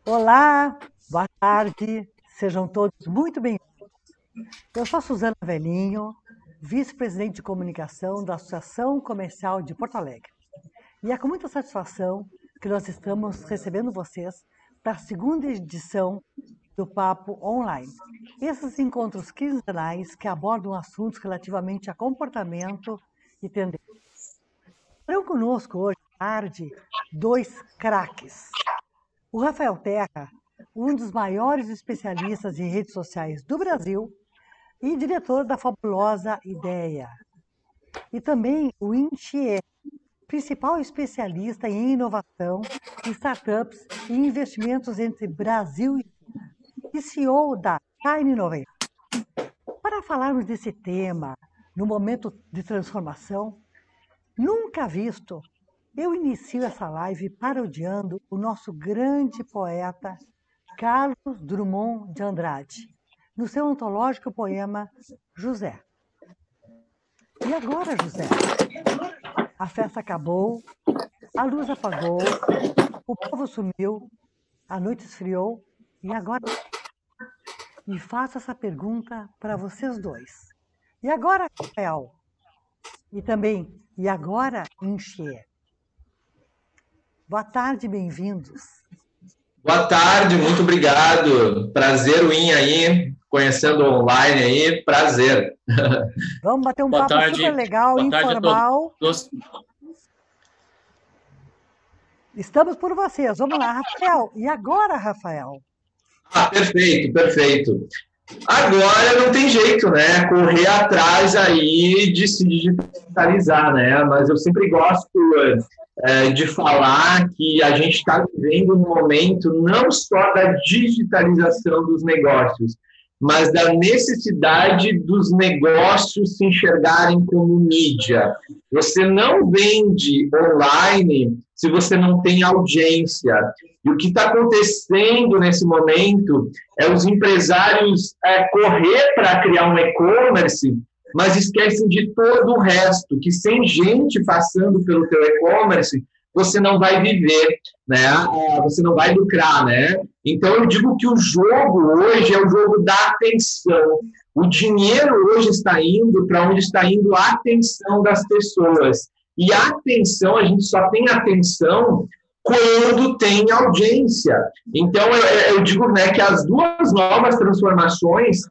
Olá, boa tarde, sejam todos muito bem-vindos. Eu sou Suzana Velhinho, vice-presidente de comunicação da Associação Comercial de Porto Alegre. E é com muita satisfação que nós estamos recebendo vocês para a segunda edição do Papo Online. Esses encontros quinzenais que abordam assuntos relativamente a comportamento e tendência. Estão conosco hoje à tarde dois craques. O Rafael Terra, um dos maiores especialistas em redes sociais do Brasil e diretor da fabulosa Ideia. E também o Inchie, principal especialista em inovação, em startups e investimentos entre Brasil e CEO da Shine Innovation. Para falarmos desse tema, no momento de transformação, nunca visto, eu inicio essa live parodiando o nosso grande poeta Carlos Drummond de Andrade, no seu antológico poema José. E agora, José? A festa acabou, a luz apagou, o povo sumiu, a noite esfriou, e agora? Me faço essa pergunta para vocês dois. E agora, Rafael? E também, e agora, Inchê? Boa tarde, bem-vindos. Boa tarde, muito obrigado. Prazer o In aí, conhecendo online aí, prazer. Vamos bater um papo super legal, informal. Estamos por vocês. Vamos lá, Rafael. E agora, Rafael? Perfeito, perfeito. Agora não tem jeito, né? Correr atrás aí de se digitalizar, né? Mas eu sempre gosto de falar que a gente está vivendo um momento não só da digitalização dos negócios, mas da necessidade dos negócios se enxergarem como mídia. Você não vende online se você não tem audiência. E o que está acontecendo nesse momento é os empresários correr para criar um e-commerce, mas esquecem de todo o resto, que sem gente passando pelo teu e-commerce, você não vai viver, né? Você não vai lucrar, né? Então, eu digo que o jogo hoje é o jogo da atenção. O dinheiro hoje está indo para onde está indo a atenção das pessoas. E a atenção, a gente só tem atenção quando tem audiência. Então, eu digo, né, que as duas novas transformações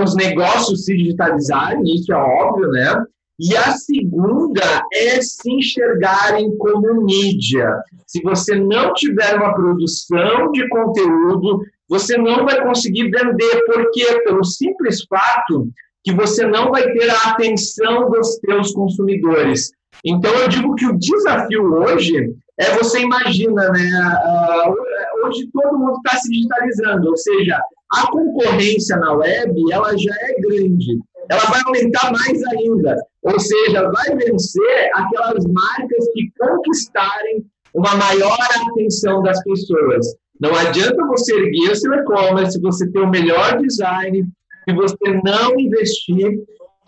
os negócios se digitalizarem, isso é óbvio, né? E a segunda é se enxergarem como mídia. Se você não tiver uma produção de conteúdo, você não vai conseguir vender. Por quê? Pelo simples fato que você não vai ter a atenção dos seus consumidores. Então, eu digo que o desafio hoje é, você imagina, né? Hoje todo mundo está se digitalizando, ou seja, a concorrência na web, ela já é grande. Ela vai aumentar mais ainda. Ou seja, vai vencer aquelas marcas que conquistarem uma maior atenção das pessoas. Não adianta você erguer seu e-commerce, você ter o melhor design, se você não investir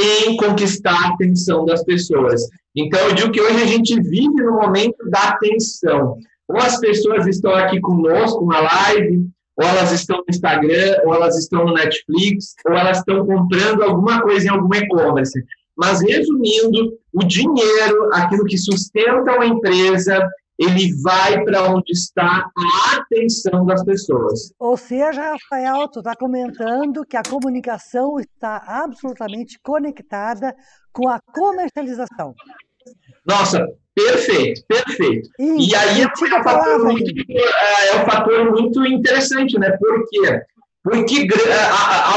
em conquistar a atenção das pessoas. Então, eu digo que hoje a gente vive no momento da atenção. Ou as pessoas estão aqui conosco na live, ou elas estão no Instagram, ou elas estão no Netflix, ou elas estão comprando alguma coisa em algum e-commerce. Mas, resumindo, o dinheiro, aquilo que sustenta uma empresa, ele vai para onde está a atenção das pessoas. Ou seja, Rafael, tu está comentando que a comunicação está absolutamente conectada com a comercialização. Nossa, perfeito, perfeito. E aí é um fator muito interessante, né? Por quê? Porque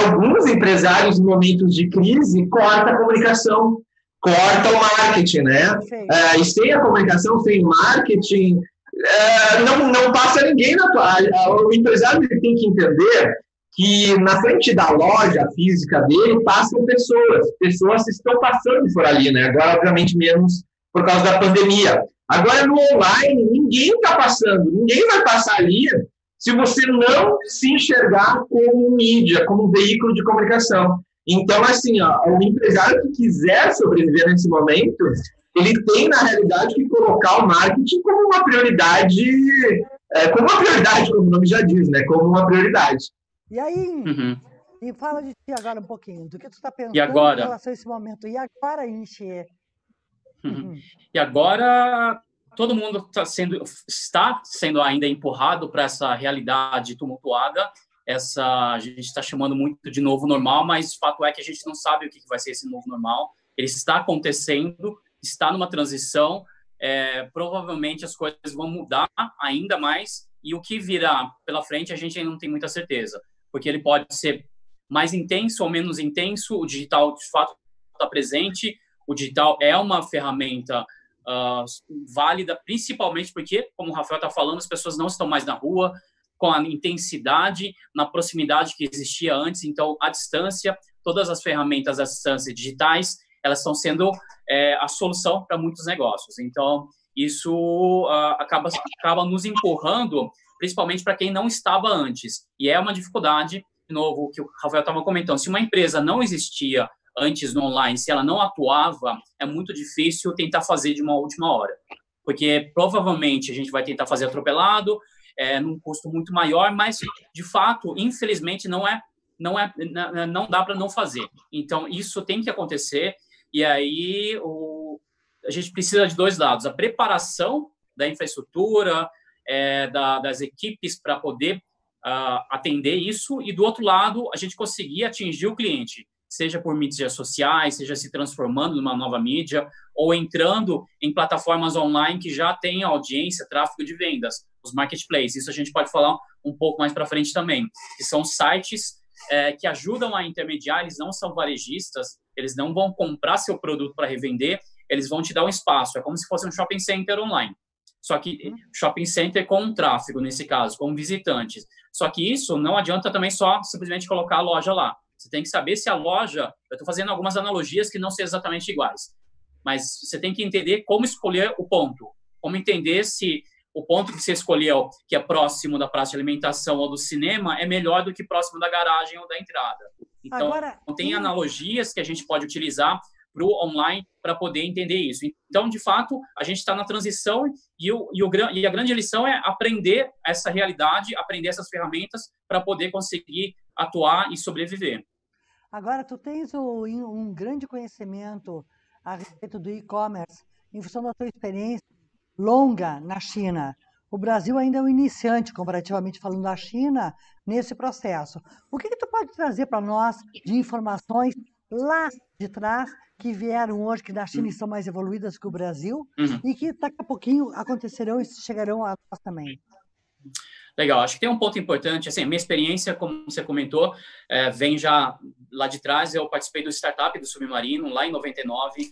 alguns empresários, em momentos de crise, cortam a comunicação, cortam o marketing, né? E sem a comunicação, sem marketing, não passa ninguém na tua... O empresário tem que entender que na frente da loja física dele passam pessoas estão passando por ali, né? Agora, obviamente, menos por causa da pandemia. Agora, no online, ninguém está passando, ninguém vai passar ali se você não se enxergar como mídia, como veículo de comunicação. Então, assim, o empresário que quiser sobreviver nesse momento, ele tem, na realidade, que colocar o marketing como uma prioridade como uma prioridade, como o nome já diz, né? Como uma prioridade. E aí, e fala de ti agora um pouquinho, do que tu está pensando E agora? em relação a esse momento. E agora, Inchê? E agora todo mundo está sendo ainda empurrado para essa realidade tumultuada. A gente está chamando muito de novo normal, mas o fato é que a gente não sabe o que vai ser esse novo normal. Ele está acontecendo, está numa transição. Provavelmente as coisas vão mudar ainda mais, e o que virá pela frente a gente ainda não tem muita certeza, porque ele pode ser mais intenso ou menos intenso. O digital de fato está presente. O digital é uma ferramenta válida, principalmente porque, como o Rafael está falando, as pessoas não estão mais na rua com a intensidade, na proximidade que existia antes. Então, à distância, todas as ferramentas à distância digitais, elas estão sendo a solução para muitos negócios. Então, isso acaba nos empurrando, principalmente para quem não estava antes. E é uma dificuldade, de novo, que o Rafael estava comentando. Se uma empresa não existia antes no online, se ela não atuava, é muito difícil tentar fazer de uma última hora. Porque provavelmente a gente vai tentar fazer atropelado, num custo muito maior, mas, de fato, infelizmente, não dá para não fazer. Então, isso tem que acontecer. E aí a gente precisa de dois lados: a preparação da infraestrutura, das equipes para poder atender isso, e do outro lado a gente conseguir atingir o cliente, seja por mídias sociais, seja se transformando numa nova mídia, ou entrando em plataformas online que já têm audiência, tráfego de vendas, os marketplaces. Isso a gente pode falar um pouco mais para frente também, que são sites que ajudam a intermediar. Eles não são varejistas, eles não vão comprar seu produto para revender, eles vão te dar um espaço. É como se fosse um shopping center online. Só que shopping center com tráfego, nesse caso, com visitantes. Só que isso não adianta também só simplesmente colocar a loja lá. Você tem que saber se a loja... Eu estou fazendo algumas analogias que não são exatamente iguais, mas você tem que entender como escolher o ponto. Como entender se o ponto que você escolheu, que é próximo da praça de alimentação ou do cinema, é melhor do que próximo da garagem ou da entrada. Então, tem analogias que a gente pode utilizar para o online para poder entender isso. Então, de fato, a gente está na transição, e a grande lição é aprender essa realidade, aprender essas ferramentas para poder conseguir atuar e sobreviver. Agora, tu tens um grande conhecimento a respeito do e-commerce, em função da tua experiência longa na China. O Brasil ainda é um iniciante, comparativamente falando da China, nesse processo. O que tu pode trazer para nós de informações lá de trás, que vieram hoje, que da China estão mais evoluídas que o Brasil, e que daqui a pouquinho acontecerão e chegarão a nós também? Legal, acho que tem um ponto importante. Assim, minha experiência, como você comentou, vem já lá de trás. Eu participei do startup do Submarino, lá em 99,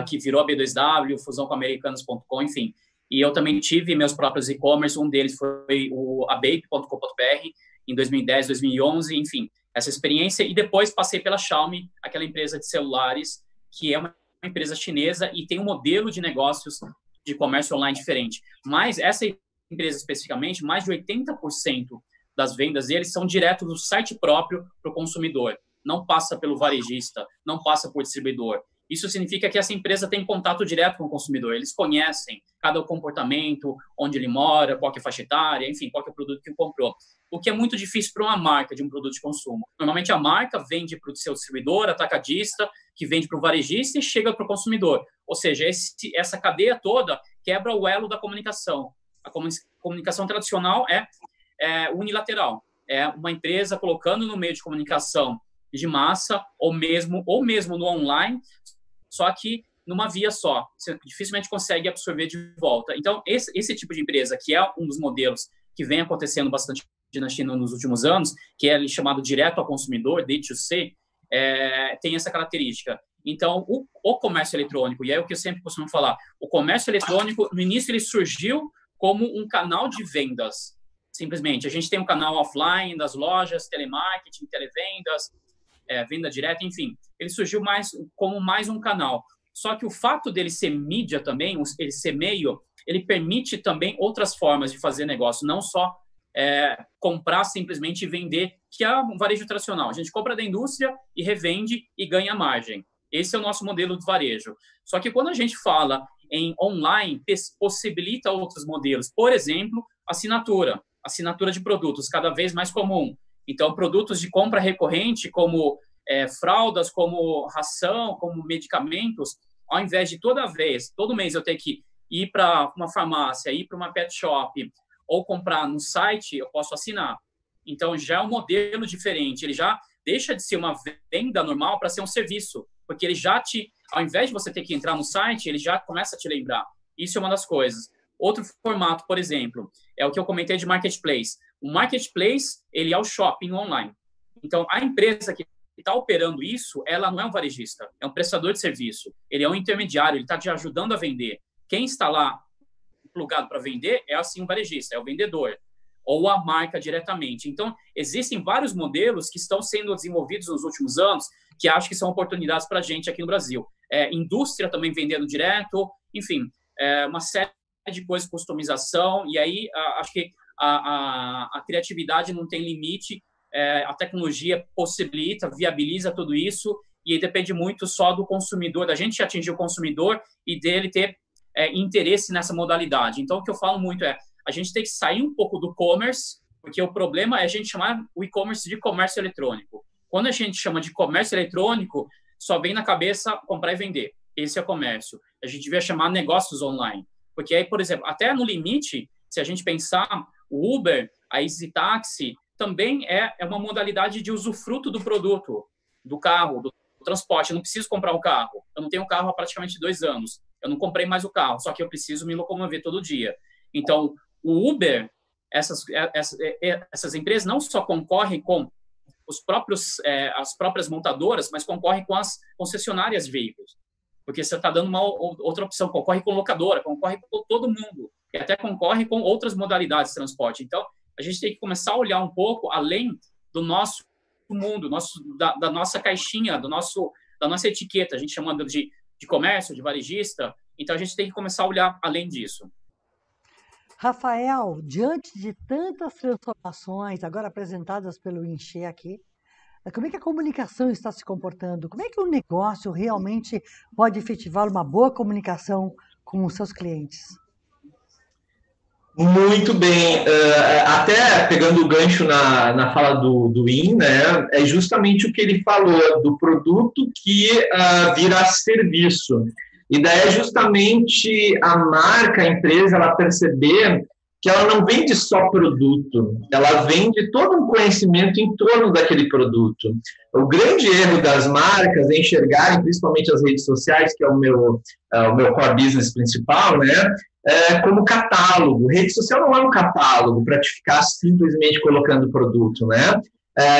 que virou a B2W, fusão com americanos.com, enfim. E eu também tive meus próprios e-commerce. Um deles foi o abape.com.br, em 2010, 2011, enfim. Essa experiência. E depois passei pela Xiaomi, aquela empresa de celulares, que é uma empresa chinesa e tem um modelo de negócios de comércio online diferente. Mas essa empresa especificamente, mais de 80% das vendas deles são direto do site próprio para o consumidor. Não passa pelo varejista, não passa por distribuidor. Isso significa que essa empresa tem contato direto com o consumidor. Eles conhecem cada comportamento, onde ele mora, qual que é a faixa etária, enfim, qual que é o produto que comprou. O que é muito difícil para uma marca de um produto de consumo. Normalmente a marca vende para o seu distribuidor, atacadista, que vende para o varejista e chega para o consumidor. Ou seja, essa cadeia toda quebra o elo da comunicação. A comunicação tradicional é unilateral. É uma empresa colocando no meio de comunicação de massa, ou mesmo no online, só que numa via só. Você dificilmente consegue absorver de volta. Então, esse tipo de empresa, que é um dos modelos que vem acontecendo bastante na China nos últimos anos, que é chamado direto ao consumidor, D2C, tem essa característica. Então, o comércio eletrônico, e é o que eu sempre costumo falar, o comércio eletrônico, no início, ele surgiu como um canal de vendas, simplesmente. A gente tem um canal offline das lojas, telemarketing, televendas, venda direta, enfim. Ele surgiu como mais um canal. Só que o fato dele ser mídia também, ele ser meio, ele permite também outras formas de fazer negócio, não só comprar simplesmente e vender, que é um varejo tradicional. A gente compra da indústria e revende e ganha margem. Esse é o nosso modelo de varejo. Só que quando a gente fala em online possibilita outros modelos. Por exemplo, assinatura de produtos, cada vez mais comum. Então, produtos de compra recorrente, como fraldas, como ração, como medicamentos, ao invés de todo mês eu ter que ir para uma farmácia, ir para uma pet shop ou comprar no site, eu posso assinar. Então, já é um modelo diferente. Ele já deixa de ser uma venda normal para ser um serviço, porque ele já ao invés de você ter que entrar no site, ele já começa a te lembrar. Isso é uma das coisas. Outro formato, por exemplo, é o que eu comentei de marketplace. O marketplace, ele é o shopping online. Então, a empresa que está operando isso, ela não é um varejista, é um prestador de serviço. Ele é um intermediário, ele está te ajudando a vender. Quem está lá plugado para vender é, assim, um varejista, é o vendedor, ou a marca diretamente. Então, existem vários modelos que estão sendo desenvolvidos nos últimos anos, que acho que são oportunidades para a gente aqui no Brasil. Indústria também vendendo direto, enfim, uma série de coisas, customização, e aí acho que a criatividade não tem limite, a tecnologia possibilita, viabiliza tudo isso, e aí depende muito só do consumidor, da gente atingir o consumidor e dele ter interesse nessa modalidade. Então, o que eu falo muito a gente tem que sair um pouco do commerce, porque o problema é a gente chamar o e-commerce de comércio eletrônico. Quando a gente chama de comércio eletrônico, só vem na cabeça comprar e vender. Esse é o comércio. A gente devia chamar negócios online. Porque aí, por exemplo, até no limite, se a gente pensar, o Uber, a Easy Taxi, também é uma modalidade de usufruto do produto, do carro, do transporte. Eu não preciso comprar um carro. Eu não tenho um carro há praticamente 2 anos. Eu não comprei mais o carro, só que eu preciso me locomover todo dia. Então, o Uber, essas empresas não só concorrem com as próprias montadoras, mas concorrem com as concessionárias de veículos. Porque você está dando uma outra opção, concorre com locadora, concorre com todo mundo, e até concorre com outras modalidades de transporte. Então, a gente tem que começar a olhar um pouco além do nosso mundo, da nossa caixinha, da nossa etiqueta, a gente chamando de comércio, de varejista. Então, a gente tem que começar a olhar além disso. Rafael, diante de tantas transformações agora apresentadas pelo Inchê aqui, como é que a comunicação está se comportando? Como é que o negócio realmente pode efetivar uma boa comunicação com os seus clientes? Muito bem. Até pegando o gancho na fala do In, né, é justamente o que ele falou, do produto que vira serviço. E daí é justamente a marca, a empresa, ela perceber que ela não vende só produto, ela vende todo um conhecimento em torno daquele produto. O grande erro das marcas é enxergarem, principalmente as redes sociais, que é o meu core business principal, né, como catálogo. Rede social não é um catálogo para te ficar simplesmente colocando produto, né?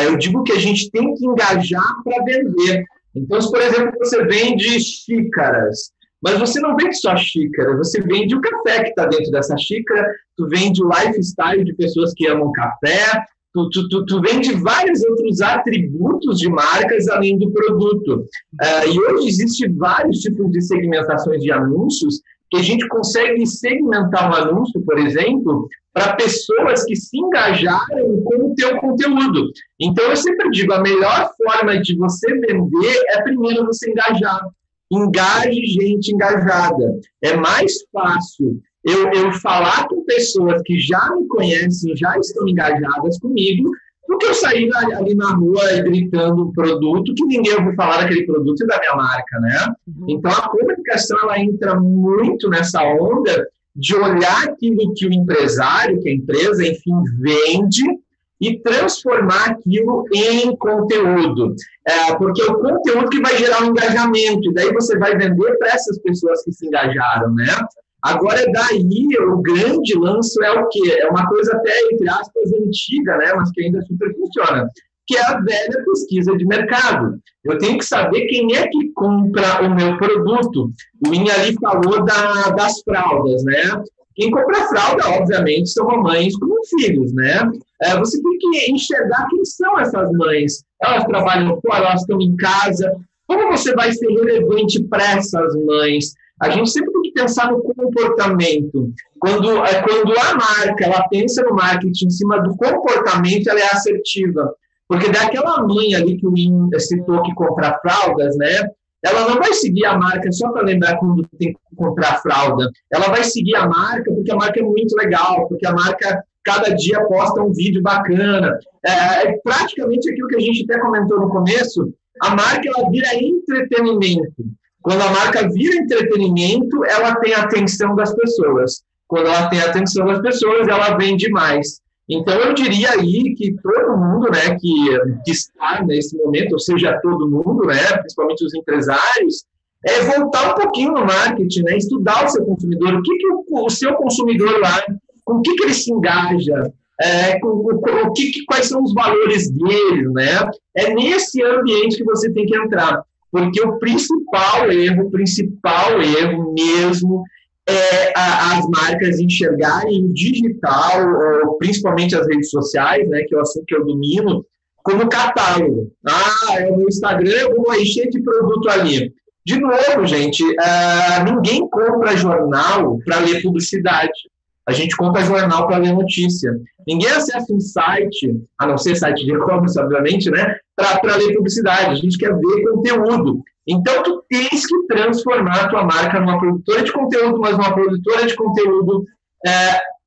Eu digo que a gente tem que engajar para vender. Então, se, por exemplo, você vende xícaras, mas você não vende só xícara, você vende o café que está dentro dessa xícara, tu vende o lifestyle de pessoas que amam café, tu vende vários outros atributos de marcas além do produto. E hoje existem vários tipos de segmentações de anúncios que a gente consegue segmentar um anúncio, por exemplo, para pessoas que se engajaram com o teu conteúdo. Então, eu sempre digo, a melhor forma de você vender é primeiro você engajar. Engaje gente engajada. É mais fácil eu falar com pessoas que já me conhecem, já estão engajadas comigo, do que eu sair ali na rua gritando um produto que ninguém ouviu falar daquele produto e da minha marca, né? Então, a comunicação, ela entra muito nessa onda de olhar aquilo que o empresário, que a empresa, enfim, vende e transformar aquilo em conteúdo. Porque é o conteúdo que vai gerar um engajamento, e daí você vai vender para essas pessoas que se engajaram, né? Agora, daí, o grande lance é o quê? É uma coisa até, entre aspas, antiga, né? Mas que ainda super funciona, que é a velha pesquisa de mercado. Eu tenho que saber quem é que compra o meu produto. O Inha ali falou das fraldas, né? Quem compra fralda, obviamente, são mamães com filhos, né? Você tem que enxergar quem são essas mães. Elas trabalham fora, elas estão em casa. Como você vai ser relevante para essas mães? A gente sempre tem que pensar no comportamento. Quando a marca ela pensa no marketing em cima do comportamento, ela é assertiva. Porque daquela mãe ali que o Win citou que compra fraldas, né? ela não vai seguir a marca só para lembrar quando tem que comprar fralda. Ela vai seguir a marca porque a marca é muito legal, porque a marca cada dia posta um vídeo bacana. É praticamente aquilo que a gente até comentou no começo, a marca ela vira entretenimento. Quando a marca vira entretenimento, ela tem a atenção das pessoas. Quando ela tem a atenção das pessoas, ela vende mais. Então, eu diria aí que todo mundo, né, que está nesse momento, ou seja, todo mundo, né, principalmente os empresários, voltar um pouquinho no marketing, né, estudar o seu consumidor, o seu consumidor lá, com o que ele se engaja, quais são os valores dele, né? É nesse ambiente que você tem que entrar, porque o principal erro mesmo, as marcas enxergarem o digital, principalmente as redes sociais, né, que é o assunto que eu domino, como catálogo. É o meu Instagram, eu vou aí cheio de produto ali. De novo, gente, ninguém compra jornal para ler publicidade. A gente compra jornal para ler notícia. Ninguém acessa um site, a não ser site de e-commerce, obviamente, né, para ler publicidade. A gente quer ver conteúdo. Então, tu tens que transformar a tua marca numa produtora de conteúdo, mas uma produtora de conteúdo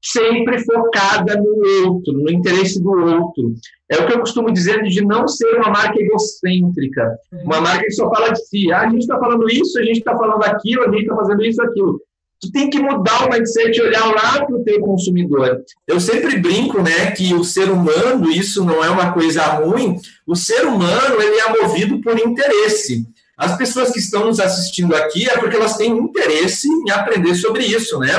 sempre focada no outro, no interesse do outro. É o que eu costumo dizer de não ser uma marca egocêntrica, uma marca que só fala de si. A gente está falando isso, a gente está falando aquilo, a gente está fazendo isso, aquilo. Tu tem que mudar o mindset e olhar lá para o teu consumidor. Eu sempre brinco, né, que o ser humano, isso não é uma coisa ruim, o ser humano ele é movido por interesse. As pessoas que estão nos assistindo aqui é porque elas têm interesse em aprender sobre isso, né?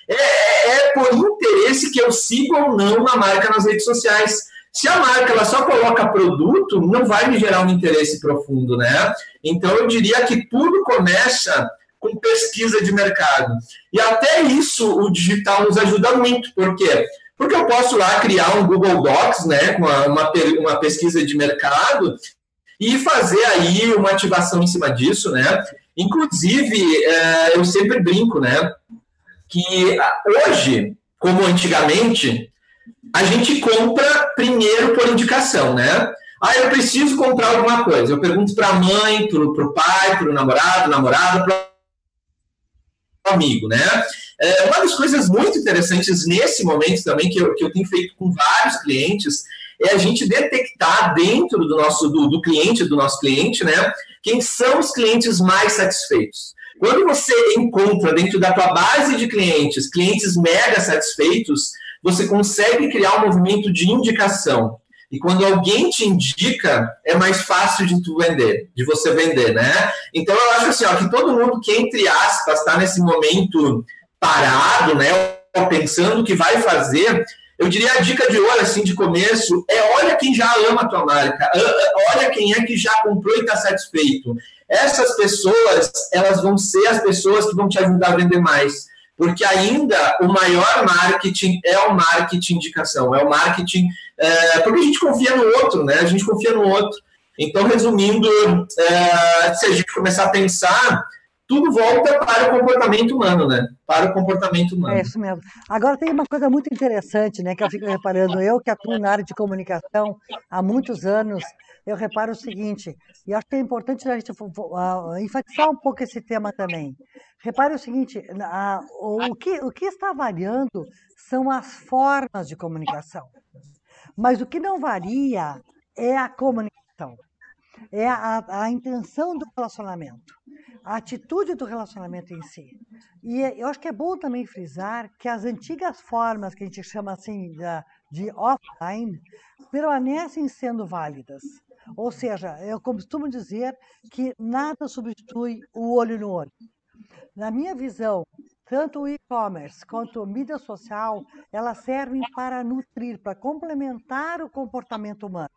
É por interesse que eu sigo ou não uma marca nas redes sociais. Se a marca ela só coloca produto, não vai me gerar um interesse profundo, né? Então, eu diria que tudo começa com pesquisa de mercado. E até isso o digital nos ajuda muito. Por quê? Porque eu posso lá criar um Google Docs, né, com uma pesquisa de mercado e fazer aí uma ativação em cima disso, né? Inclusive, eu sempre brinco, né, que hoje, como antigamente, a gente compra primeiro por indicação, né? Eu preciso comprar alguma coisa. Eu pergunto para a mãe, para o pai, para o namorado, namorada, para o amigo, né? Uma das coisas muito interessantes nesse momento também, que eu tenho feito com vários clientes, é a gente detectar dentro do nosso cliente, do nosso cliente, né, quem são os clientes mais satisfeitos. Quando você encontra dentro da tua base de clientes mega satisfeitos, você consegue criar um movimento de indicação. E quando alguém te indica, é mais fácil de você vender, né? Então, eu acho assim, que todo mundo que, entre aspas, está nesse momento parado, né, pensando o que vai fazer, eu diria a dica de ouro, assim, de começo, olha quem já ama a tua marca, olha quem é que já comprou e está satisfeito. Essas pessoas, elas vão ser as pessoas que vão te ajudar a vender mais. Porque ainda o maior marketing é o marketing indicação, é o marketing... porque a gente confia no outro, né? A gente confia no outro. Então, resumindo, se a gente começar a pensar, tudo volta para o comportamento humano, né? Para o comportamento humano. É isso mesmo. Agora, tem uma coisa muito interessante, né? Que eu fico reparando, eu que atuo na área de comunicação há muitos anos, eu reparo o seguinte, e acho que é importante a gente enfatizar um pouco esse tema também. Repare o seguinte, o que está variando são as formas de comunicação. Mas o que não varia é a comunicação, é a intenção do relacionamento, a atitude do relacionamento em si. E eu acho que é bom também frisar que as antigas formas, que a gente chama assim de offline, permanecem sendo válidas. Ou seja, eu costumo dizer que nada substitui o olho no olho. Na minha visão, tanto o e-commerce quanto a mídia social, elas servem para nutrir, para complementar o comportamento humano.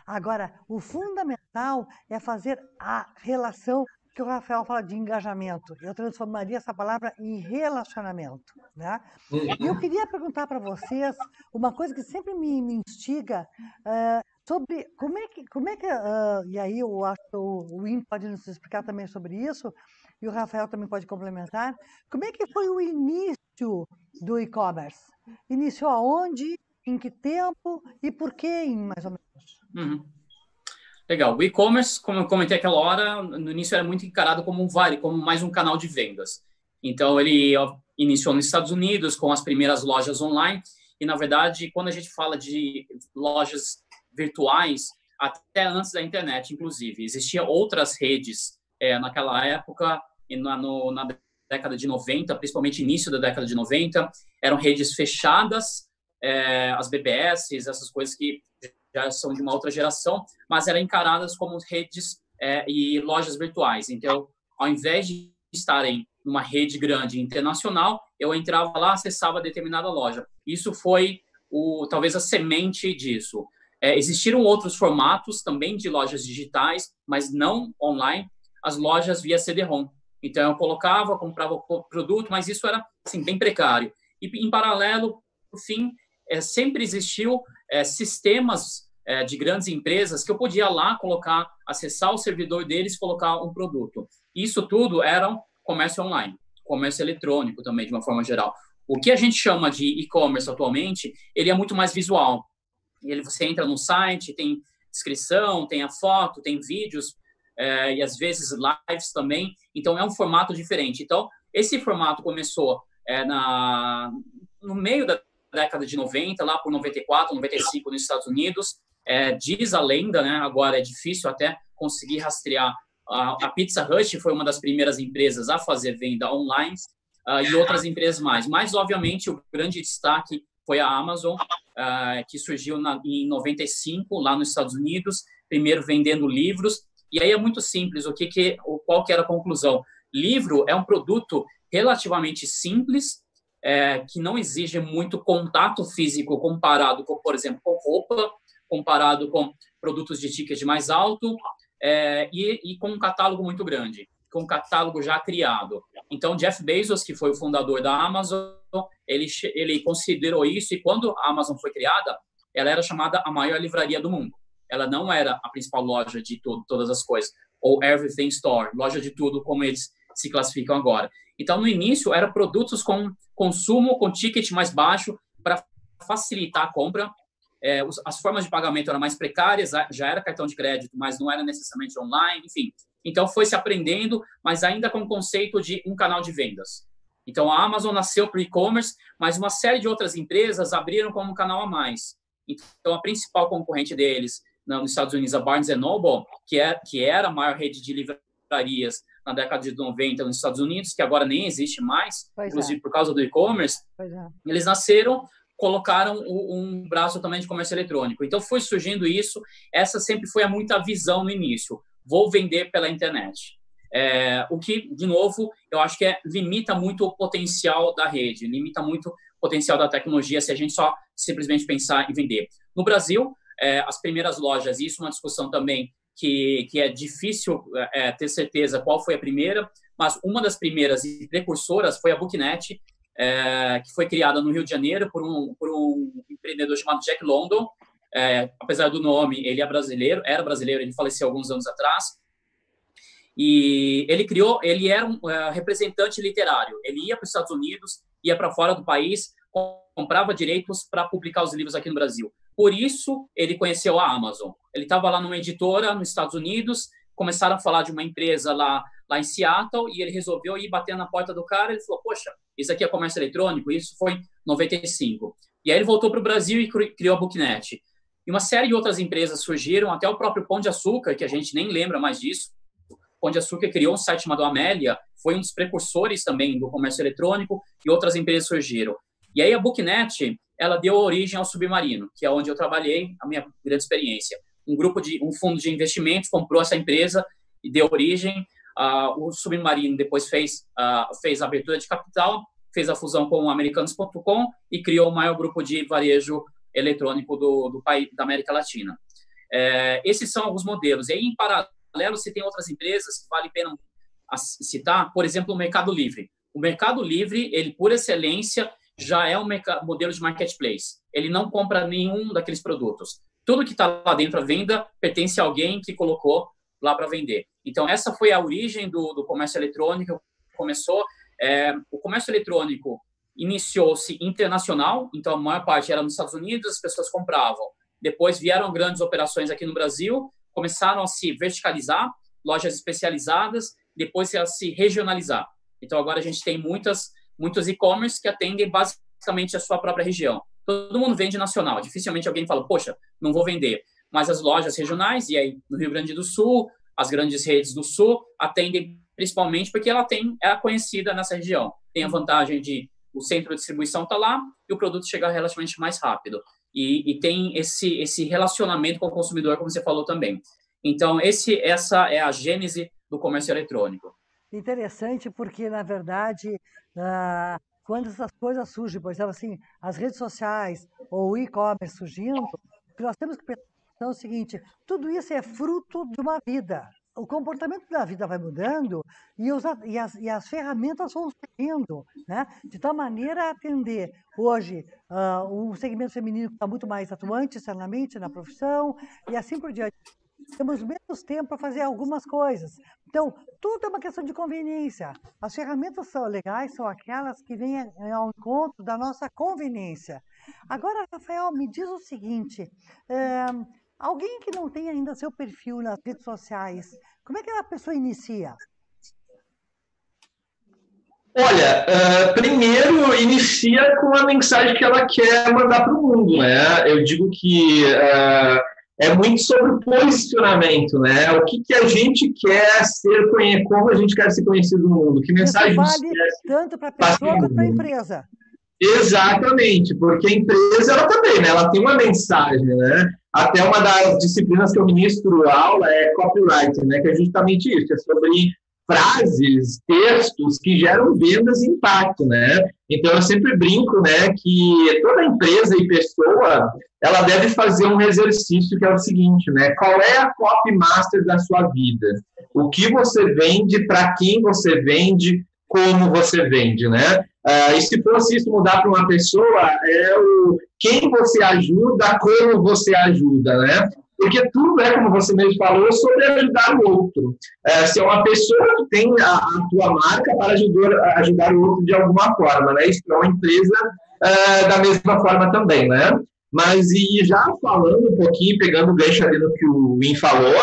Agora, o fundamental é fazer a relação, que o Rafael fala de engajamento. Eu transformaria essa palavra em relacionamento, né? E eu queria perguntar para vocês uma coisa que sempre me instiga, sobre como é que e aí eu acho que o Wim pode nos explicar também sobre isso, e o Rafael também pode complementar. Como é que foi o início do e-commerce? Iniciou aonde, em que tempo e por quê, mais ou menos? Uhum. Legal. O e-commerce, como eu comentei aquela hora, no início era muito encarado como como mais um canal de vendas. Então, ele iniciou nos Estados Unidos com as primeiras lojas online e, na verdade, quando a gente fala de lojas virtuais, até antes da internet, inclusive, existiam outras redes naquela época, e na década de 90, principalmente início da década de 90, eram redes fechadas, as BBS, essas coisas que já são de uma outra geração, mas eram encaradas como redes e lojas virtuais. Então, ao invés de estarem numa rede grande internacional, eu entrava lá, acessava determinada loja. Isso foi talvez a semente disso. Existiram outros formatos também de lojas digitais, mas não online, as lojas via CD-ROM. Então, eu comprava o produto, mas isso era assim, bem precário. E, em paralelo, por fim, sempre existiu sistemas de grandes empresas que eu podia lá acessar o servidor deles e colocar um produto. Isso tudo era um comércio online, comércio eletrônico também, de uma forma geral. O que a gente chama de e-commerce atualmente, ele é muito mais visual. Você entra no site, tem descrição, tem a foto, tem vídeos, e às vezes lives também. Então, é um formato diferente. Então, esse formato começou no meio da década de 90, lá por 94, 95 nos Estados Unidos. Diz a lenda, né? Agora é difícil até conseguir rastrear. A Pizza Hut foi uma das primeiras empresas a fazer venda online e outras empresas mais. Mas, obviamente, o grande destaque foi a Amazon, que surgiu em 95, lá nos Estados Unidos, primeiro vendendo livros. E aí é muito simples. Qual que era a conclusão? Livro é um produto relativamente simples, que não exige muito contato físico comparado com, por exemplo, com roupa, comparado com produtos de ticket mais alto, e com um catálogo muito grande, com um catálogo já criado. Então, Jeff Bezos, que foi o fundador da Amazon, ele considerou isso, e quando a Amazon foi criada, ela era chamada a maior livraria do mundo. Ela não era a principal loja de todas as coisas, ou Everything Store, loja de tudo, como eles se classificam agora. Então, no início, eram produtos com consumo, com ticket mais baixo, para facilitar a compra. As formas de pagamento eram mais precárias, já era cartão de crédito, mas não era necessariamente online, enfim. Então, foi se aprendendo, mas ainda com o conceito de um canal de vendas. Então, a Amazon nasceu para o e-commerce, mas uma série de outras empresas abriram como um canal a mais. Então, a principal concorrente deles nos Estados Unidos, a Barnes Noble, que era a maior rede de livrarias na década de 90 nos Estados Unidos, que agora nem existe mais, inclusive por causa do e-commerce, eles nasceram, colocaram um braço também de comércio eletrônico. Então, foi surgindo isso. Essa sempre foi muita visão no início. Vou vender pela internet. O que, de novo, eu acho que limita muito o potencial da rede, limita muito o potencial da tecnologia se a gente só simplesmente pensar em vender. No Brasil, as primeiras lojas, isso é uma discussão também que é difícil ter certeza qual foi a primeira, mas uma das primeiras e precursoras foi a Booknet, que foi criada no Rio de Janeiro por um empreendedor chamado Jack London. Apesar do nome, ele era brasileiro, ele faleceu alguns anos atrás. E ele era um representante literário. Ele ia para os Estados Unidos, ia para fora do país, comprava direitos para publicar os livros aqui no Brasil. Por isso, ele conheceu a Amazon. Ele estava lá numa editora nos Estados Unidos, começaram a falar de uma empresa lá em Seattle, e ele resolveu ir bater na porta do cara. Ele falou, poxa, isso aqui é comércio eletrônico? Isso foi em 95. E aí ele voltou para o Brasil e criou a Booknet. E uma série de outras empresas surgiram, até o próprio Pão de Açúcar, que a gente nem lembra mais disso. Pão de Açúcar criou um site chamado Amélia, foi um dos precursores também do comércio eletrônico, e outras empresas surgiram. E aí a Booknet, ela deu origem ao Submarino, que é onde eu trabalhei, a minha grande experiência. Um fundo de investimentos comprou essa empresa e deu origem. O Submarino depois fez a abertura de capital, fez a fusão com o Americanos.com e criou o maior grupo de varejo eletrônico do país, da América Latina. Esses são alguns modelos. E aí, em paralelo, você tem outras empresas que vale a pena citar, por exemplo, o Mercado Livre. O Mercado Livre, ele, por excelência, já é um modelo de marketplace. Ele não compra nenhum daqueles produtos. Tudo que está lá dentro à venda pertence a alguém que colocou lá para vender. Então, essa foi a origem do comércio eletrônico. O comércio eletrônico iniciou-se internacional, então a maior parte era nos Estados Unidos, as pessoas compravam. Depois vieram grandes operações aqui no Brasil, começaram a se verticalizar, lojas especializadas, depois a se regionalizar. Então, agora a gente tem muitos e-commerce que atendem basicamente a sua própria região. Todo mundo vende nacional. Dificilmente alguém fala, poxa, não vou vender. Mas as lojas regionais, e aí no Rio Grande do Sul, as grandes redes do Sul, atendem principalmente porque é conhecida nessa região. Tem a vantagem de o centro de distribuição está lá e o produto chega relativamente mais rápido. E tem esse relacionamento com o consumidor, como você falou também. Então, essa é a gênese do comércio eletrônico. Interessante, porque, na verdade, quando essas coisas surgem, por exemplo, assim, as redes sociais ou o e-commerce surgindo, o que nós temos que pensar é o seguinte, tudo isso é fruto de uma vida. O comportamento da vida vai mudando e as ferramentas vão surgindo, né? De tal maneira a atender hoje um segmento feminino que está muito mais atuante externamente na profissão e assim por diante. Temos menos tempo para fazer algumas coisas. Então, tudo é uma questão de conveniência. As ferramentas são legais, são aquelas que vêm ao encontro da nossa conveniência. Agora, Rafael, me diz o seguinte, alguém que não tem ainda seu perfil nas redes sociais, como é que a pessoa inicia? Olha, primeiro inicia com a mensagem que ela quer mandar para o mundo, né? Eu digo que é muito sobre o posicionamento, né? O que a gente quer ser, como a gente quer ser conhecido no mundo, que mensagem isso vale tanto para a pessoa quanto para a empresa. Exatamente, porque a empresa ela também, né? Ela tem uma mensagem, né? Até uma das disciplinas que eu ministro aula é copywriting, né? Que é justamente isso, é sobre frases, textos que geram vendas e impacto, né? Então, eu sempre brinco, né, que toda empresa e pessoa, ela deve fazer um exercício que é o seguinte, né? Qual é a copy master da sua vida? O que você vende, para quem você vende, como você vende, né? E se fosse isso mudar para uma pessoa, quem você ajuda, como você ajuda, né? Porque tudo é, como você mesmo falou, sobre ajudar o outro. Se é uma pessoa que tem a tua marca para ajudar o outro de alguma forma, né? Isso é uma empresa da mesma forma também, né? Mas, e já falando um pouquinho, pegando o gancho ali no que o Win falou,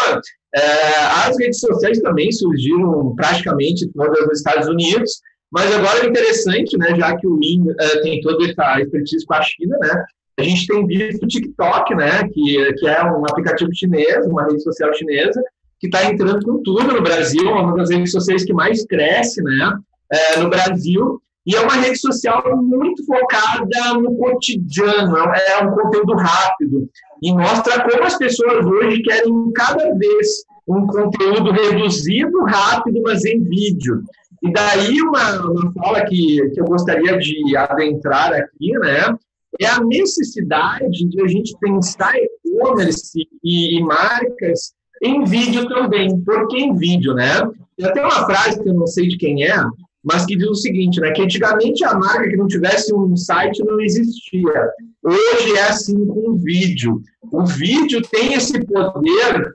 as redes sociais também surgiram praticamente todas nos Estados Unidos, mas agora é interessante, né? Já que o Win tem toda essa expertise com a China, né? A gente tem visto o TikTok, né, que é um aplicativo chinês, uma rede social chinesa, que está entrando com tudo no Brasil, uma das redes sociais que mais cresce, né, no Brasil, e é uma rede social muito focada no cotidiano, é um conteúdo rápido, e mostra como as pessoas hoje querem cada vez um conteúdo reduzido, rápido, mas em vídeo. E daí uma fala que eu gostaria de adentrar aqui, né, é a necessidade de a gente pensar e-commerce e marcas em vídeo também. Por que em vídeo, né? Tem até uma frase que eu não sei de quem é, mas que diz o seguinte, né? Que antigamente a marca que não tivesse um site não existia. Hoje é assim com o vídeo. O vídeo tem esse poder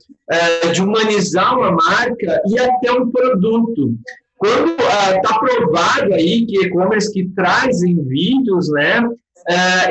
de humanizar uma marca e até um produto. Quando está provado aí que e-commerce que trazem vídeos, né?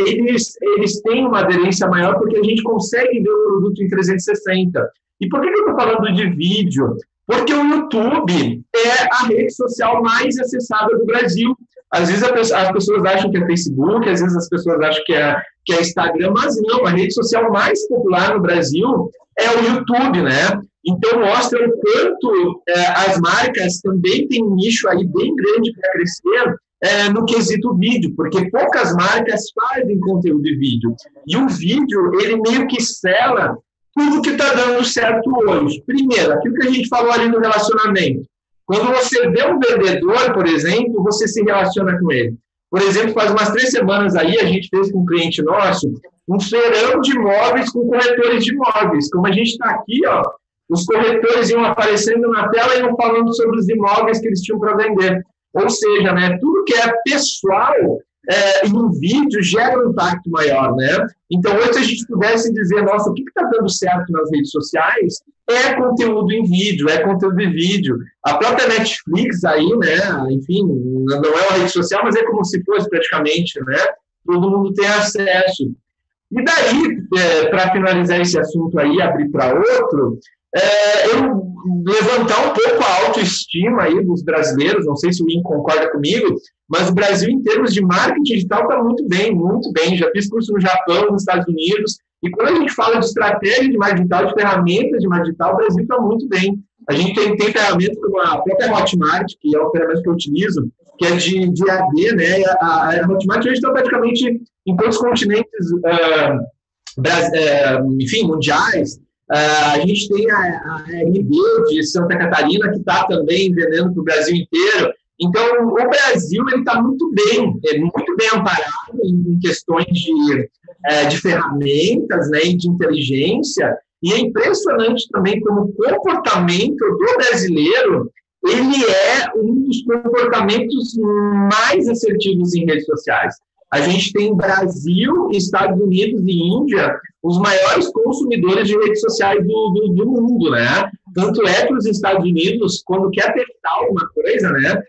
Eles têm uma aderência maior porque a gente consegue ver o produto em 360. E por que eu estou falando de vídeo? Porque o YouTube é a rede social mais acessada do Brasil. Às vezes as pessoas acham que é Facebook, às vezes as pessoas acham que é Instagram, mas não, a rede social mais popular no Brasil é o YouTube, né? Então mostra o quanto as marcas também têm um nicho aí bem grande para crescer, no quesito vídeo, porque poucas marcas fazem conteúdo de vídeo. E o vídeo, ele meio que sela tudo que está dando certo hoje. Primeiro, aquilo que a gente falou ali no relacionamento. Quando você vê um vendedor, por exemplo, você se relaciona com ele. Por exemplo, faz umas 3 semanas aí, a gente fez com um cliente nosso um feirão de imóveis com corretores de imóveis. Como a gente está aqui, ó, os corretores iam aparecendo na tela e iam falando sobre os imóveis que eles tinham para vender. Ou seja, né, tudo que é pessoal em um vídeo gera um impacto maior, né? Então, hoje, se a gente pudesse dizer, nossa, o que está dando certo nas redes sociais é conteúdo em vídeo, é conteúdo de vídeo. A própria Netflix aí, né, enfim, não é uma rede social, mas é como se fosse praticamente, né? Todo mundo tem acesso. E daí, para finalizar esse assunto aí, abrir para outro, Eu levantar um pouco a autoestima aí dos brasileiros, não sei se o Ian concorda comigo, mas o Brasil, em termos de marketing digital, está muito bem, muito bem. Já fiz curso no Japão, nos Estados Unidos, e quando a gente fala de estratégia de marketing digital, de ferramentas de marketing digital, o Brasil está muito bem. A gente tem ferramentas como a própria Hotmart, que é uma ferramenta que eu utilizo, que é de AD, né? A Hotmart hoje está praticamente em todos os continentes, enfim, mundiais. A gente tem a RB de Santa Catarina, que está também vendendo para o Brasil inteiro. Então, o Brasil está muito bem amparado em questões de ferramentas, né, e de inteligência. E é impressionante também como o comportamento do brasileiro, ele é um dos comportamentos mais assertivos em redes sociais. A gente tem Brasil, Estados Unidos e Índia os maiores consumidores de redes sociais do mundo, né? Tanto é que os Estados Unidos, quando quer testar alguma coisa, né?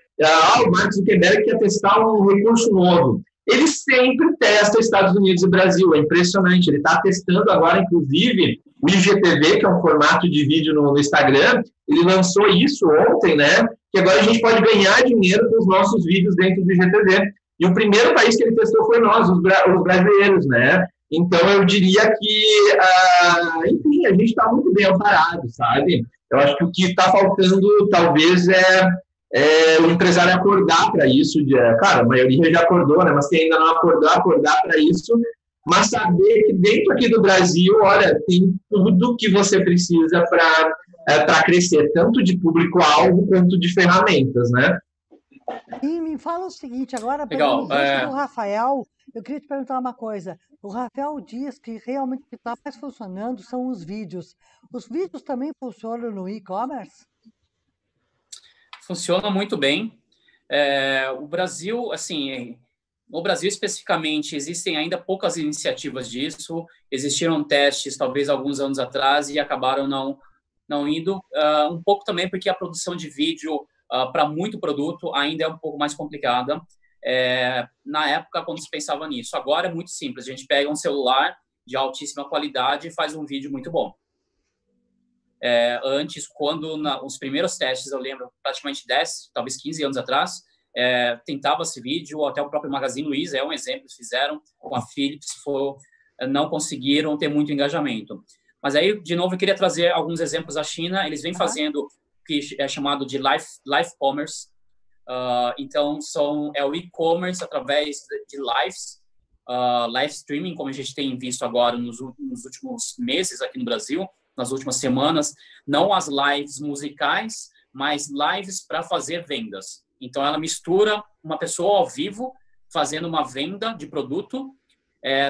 O Mark Zuckerberg quer testar um recurso novo. Ele sempre testa Estados Unidos e Brasil, é impressionante. Ele está testando agora, inclusive, o IGTV, que é um formato de vídeo no Instagram. Ele lançou isso ontem, né? Que agora a gente pode ganhar dinheiro com os nossos vídeos dentro do IGTV. E o primeiro país que ele testou foi nós, os brasileiros, né? Então, eu diria que, enfim, a gente está muito bem amparado, sabe? Eu acho que o que está faltando, talvez, é o empresário acordar para isso. Claro, a maioria já acordou, né? Mas quem ainda não acordou, acordar para isso. Mas saber que dentro aqui do Brasil, olha, tem tudo que você precisa para crescer, tanto de público-alvo quanto de ferramentas, né? E me fala o seguinte, agora, Legal, do Rafael, eu queria te perguntar uma coisa. O Rafael diz que realmente o que está mais funcionando são os vídeos. Os vídeos também funcionam no e-commerce? Funciona muito bem. O Brasil, assim, no Brasil especificamente, existem ainda poucas iniciativas disso. Existiram testes, talvez, alguns anos atrás e acabaram não indo. Um pouco também porque a produção de vídeo para muito produto ainda é um pouco mais complicada. Na época, quando se pensava nisso. Agora é muito simples. A gente pega um celular de altíssima qualidade e faz um vídeo muito bom. Antes, quando os primeiros testes, eu lembro, praticamente 10, talvez 15 anos atrás, tentava-se vídeo, até o próprio Magazine Luiza é um exemplo, fizeram com a Philips, não conseguiram ter muito engajamento. Mas aí, de novo, eu queria trazer alguns exemplos da China. Eles vêm fazendo o que é chamado de live commerce. Então, é o e-commerce através de lives, live streaming, como a gente tem visto agora nos últimos meses aqui no Brasil, nas últimas semanas. Não as lives musicais, mas lives para fazer vendas. Então, ela mistura uma pessoa ao vivo fazendo uma venda de produto,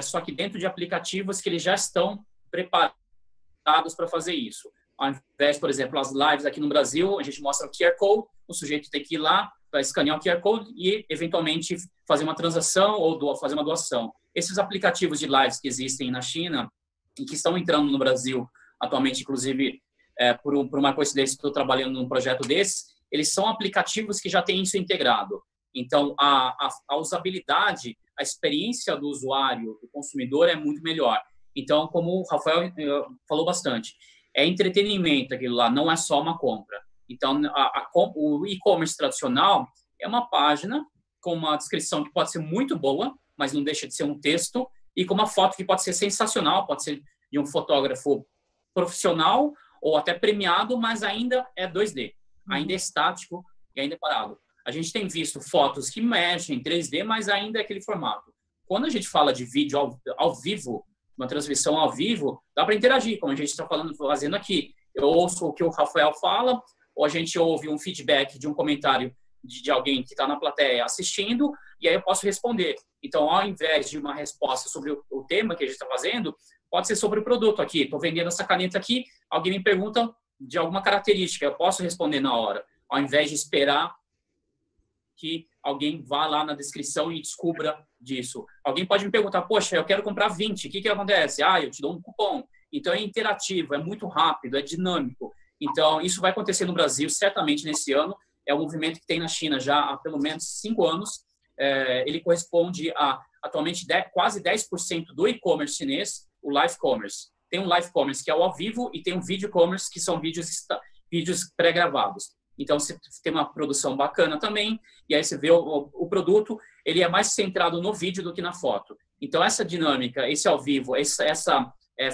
só que dentro de aplicativos que eles já estão preparados para fazer isso. Ao invés, por exemplo, as lives aqui no Brasil, a gente mostra o QR Code, o sujeito tem que ir lá, vai escanear o QR Code e, eventualmente, fazer uma transação ou fazer uma doação. Esses aplicativos de lives que existem na China e que estão entrando no Brasil atualmente, inclusive, por uma coincidência, estou trabalhando num projeto desses, eles são aplicativos que já têm isso integrado. Então, a usabilidade, a experiência do usuário, do consumidor, é muito melhor. Então, como o Rafael falou bastante, é entretenimento aquilo lá, não é só uma compra. Então, o e-commerce tradicional é uma página com uma descrição que pode ser muito boa, mas não deixa de ser um texto, e com uma foto que pode ser sensacional, pode ser de um fotógrafo profissional ou até premiado, mas ainda é 2D, ainda é estático e ainda é parado. A gente tem visto fotos que mexem em 3D, mas ainda é aquele formato. Quando a gente fala de vídeo ao vivo, uma transmissão ao vivo, dá para interagir, como a gente está fazendo aqui. Eu ouço o que o Rafael fala, ou a gente ouve um feedback de um comentário de alguém que está na plateia assistindo, e aí eu posso responder. Então, ao invés de uma resposta sobre o tema que a gente está fazendo, pode ser sobre o produto aqui. Estou vendendo essa caneta aqui, alguém me pergunta de alguma característica, eu posso responder na hora, ao invés de esperar que alguém vá lá na descrição e descubra disso. Alguém pode me perguntar, poxa, eu quero comprar 20, o que acontece? Eu te dou um cupom. Então, é interativo, é muito rápido, é dinâmico. Então, isso vai acontecer no Brasil, certamente nesse ano. É um movimento que tem na China já há pelo menos 5 anos. Ele corresponde a, atualmente, quase 10% do e-commerce chinês, o live commerce. tem um live commerce, que é o ao vivo, e tem um video commerce, que são vídeos pré-gravados. Então, você tem uma produção bacana também, e aí você vê o produto, ele é mais centrado no vídeo do que na foto. Então, essa dinâmica, esse ao vivo, essa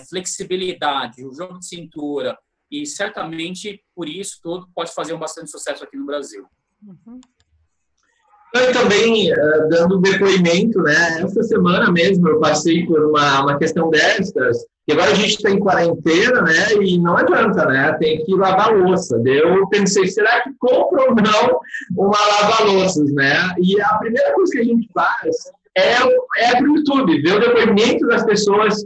flexibilidade, o jogo de cintura, e certamente, por isso, tudo pode fazer um bastante sucesso aqui no Brasil. Uhum. Eu também, dando depoimento, né? Essa semana mesmo eu passei por uma questão dessas, e agora a gente está em quarentena, né? E não adianta, né? Tem que lavar louça. Eu pensei, será que compro ou não uma lava-louças, né? E a primeira coisa que a gente faz é para o YouTube, ver o depoimento das pessoas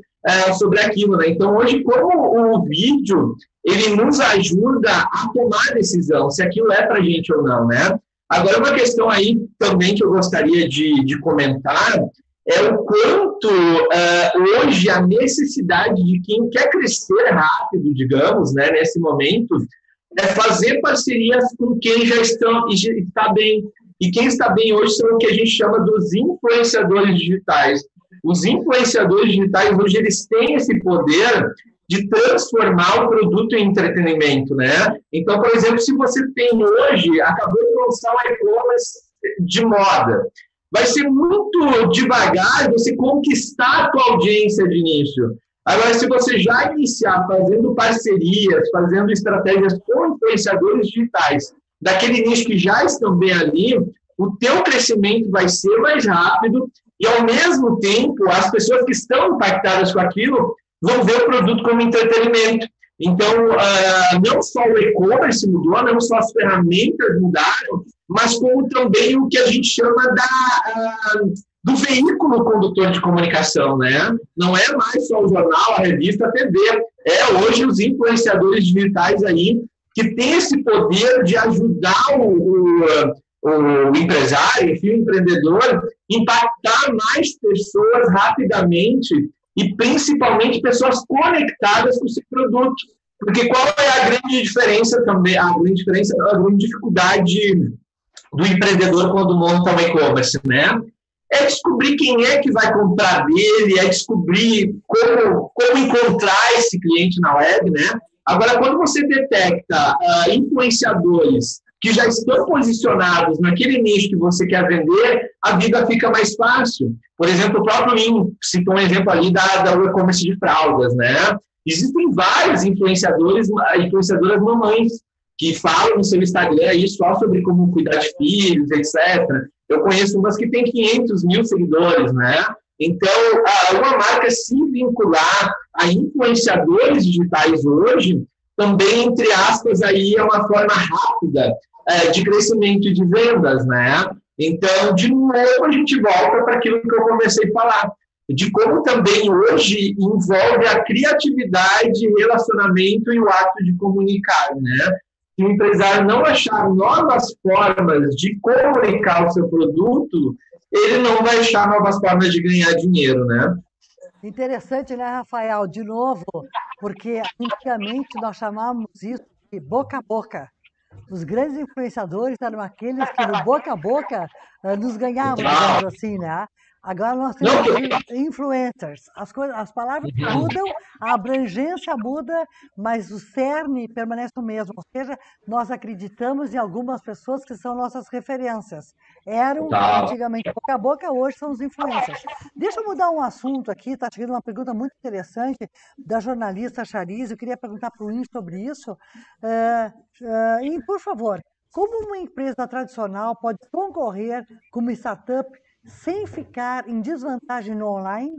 sobre aquilo, né? Então, hoje, como o vídeo, ele nos ajuda a tomar decisão, se aquilo é para a gente ou não, né? Agora, uma questão aí também que eu gostaria de comentar é o quanto hoje a necessidade de quem quer crescer rápido, digamos, né, nesse momento, é fazer parcerias com quem já está bem. E quem está bem hoje são o que a gente chama dos influenciadores digitais. Os influenciadores digitais, hoje, eles têm esse poder de transformar o produto em entretenimento, né? Então, por exemplo, se você tem hoje, acabou de lançar um e-commerce de moda, vai ser muito devagar você conquistar a tua audiência de início. Agora, se você já iniciar fazendo parcerias, fazendo estratégias com influenciadores digitais, daquele nicho que já estão bem ali, o teu crescimento vai ser mais rápido e, ao mesmo tempo, as pessoas que estão impactadas com aquilo vão ver o produto como entretenimento. Então, não só o e-commerce mudou, não só as ferramentas mudaram, mas como também o que a gente chama do veículo condutor de comunicação, né? Não é mais só o jornal, a revista, a TV. Hoje os influenciadores digitais aí que têm esse poder de ajudar o empresário, enfim, o empreendedor, impactar mais pessoas rapidamente e principalmente pessoas conectadas com o seu produto. Porque qual é a grande diferença também, a grande dificuldade do empreendedor quando monta um e-commerce, né? É descobrir quem é que vai comprar dele, é descobrir como encontrar esse cliente na web, né? Agora, quando você detecta influenciadores que já estão posicionados naquele nicho que você quer vender, a vida fica mais fácil. Por exemplo, o próprio Lin citou um exemplo ali da e-commerce de fraldas, né? Existem vários influenciadoras mamães que falam no seu Instagram aí só sobre como cuidar de filhos, etc. Eu conheço umas que têm 500 mil seguidores, né? Então, uma marca se vincular a influenciadores digitais hoje, também, entre aspas, aí é uma forma rápida de crescimento de vendas, né? Então, de novo, a gente volta para aquilo que eu comecei a falar, de como também hoje envolve a criatividade, relacionamento e o ato de comunicar, né? Se o empresário não achar novas formas de comunicar o seu produto, ele não vai achar novas formas de ganhar dinheiro, né? Interessante, né, Rafael? De novo, porque antigamente nós chamávamos isso de boca a boca. Os grandes influenciadores eram aqueles que no boca a boca nos ganhavam, digamos assim, né? Agora nós temos influencers. As palavras mudam, a abrangência muda, mas o cerne permanece o mesmo. Ou seja, nós acreditamos em algumas pessoas que são nossas referências. Eram antigamente boca a boca, hoje são os influencers. Deixa eu mudar um assunto aqui, está chegando uma pergunta muito interessante da jornalista Chariz. Eu queria perguntar para o IN sobre isso. E, por favor, como uma empresa tradicional pode concorrer com uma startup sem ficar em desvantagem no online?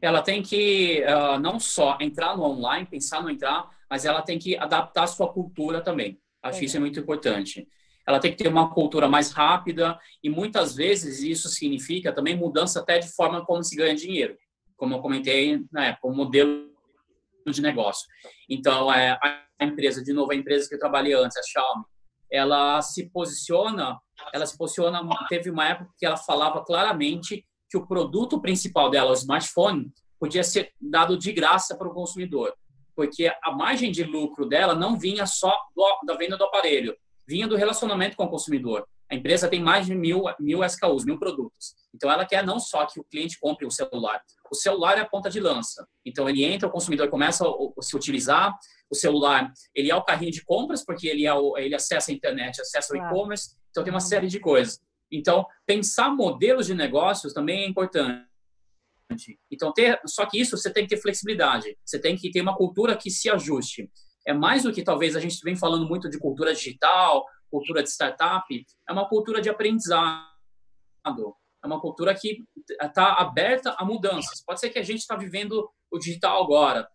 Ela tem que não só entrar no online, pensar no entrar, mas ela tem que adaptar a sua cultura também. Acho que isso é muito importante. Ela tem que ter uma cultura mais rápida e muitas vezes isso significa também mudança até de forma como se ganha dinheiro, como eu comentei na época, o modelo de negócio. Então, a empresa, de novo, a empresa que eu trabalhei antes, a Xiaomi, ela se posiciona, teve uma época que ela falava claramente que o produto principal dela, o smartphone, podia ser dado de graça para o consumidor, porque a margem de lucro dela não vinha só da venda do aparelho, vinha do relacionamento com o consumidor. A empresa tem mais de mil SKUs, 1.000 produtos. Então, ela quer não só que o cliente compre o celular é a ponta de lança. Então, ele entra, o consumidor começa a se utilizar, o celular, ele é o carrinho de compras, porque ele acessa a internet, acessa o e-commerce, então tem uma série de coisas. Então, pensar modelos de negócios também é importante. Então, só que isso você tem que ter flexibilidade, você tem que ter uma cultura que se ajuste. É mais do que talvez a gente vem falando muito de cultura digital, cultura de startup, é uma cultura de aprendizado, é uma cultura que está aberta a mudanças. Pode ser que a gente está vivendo o digital agora,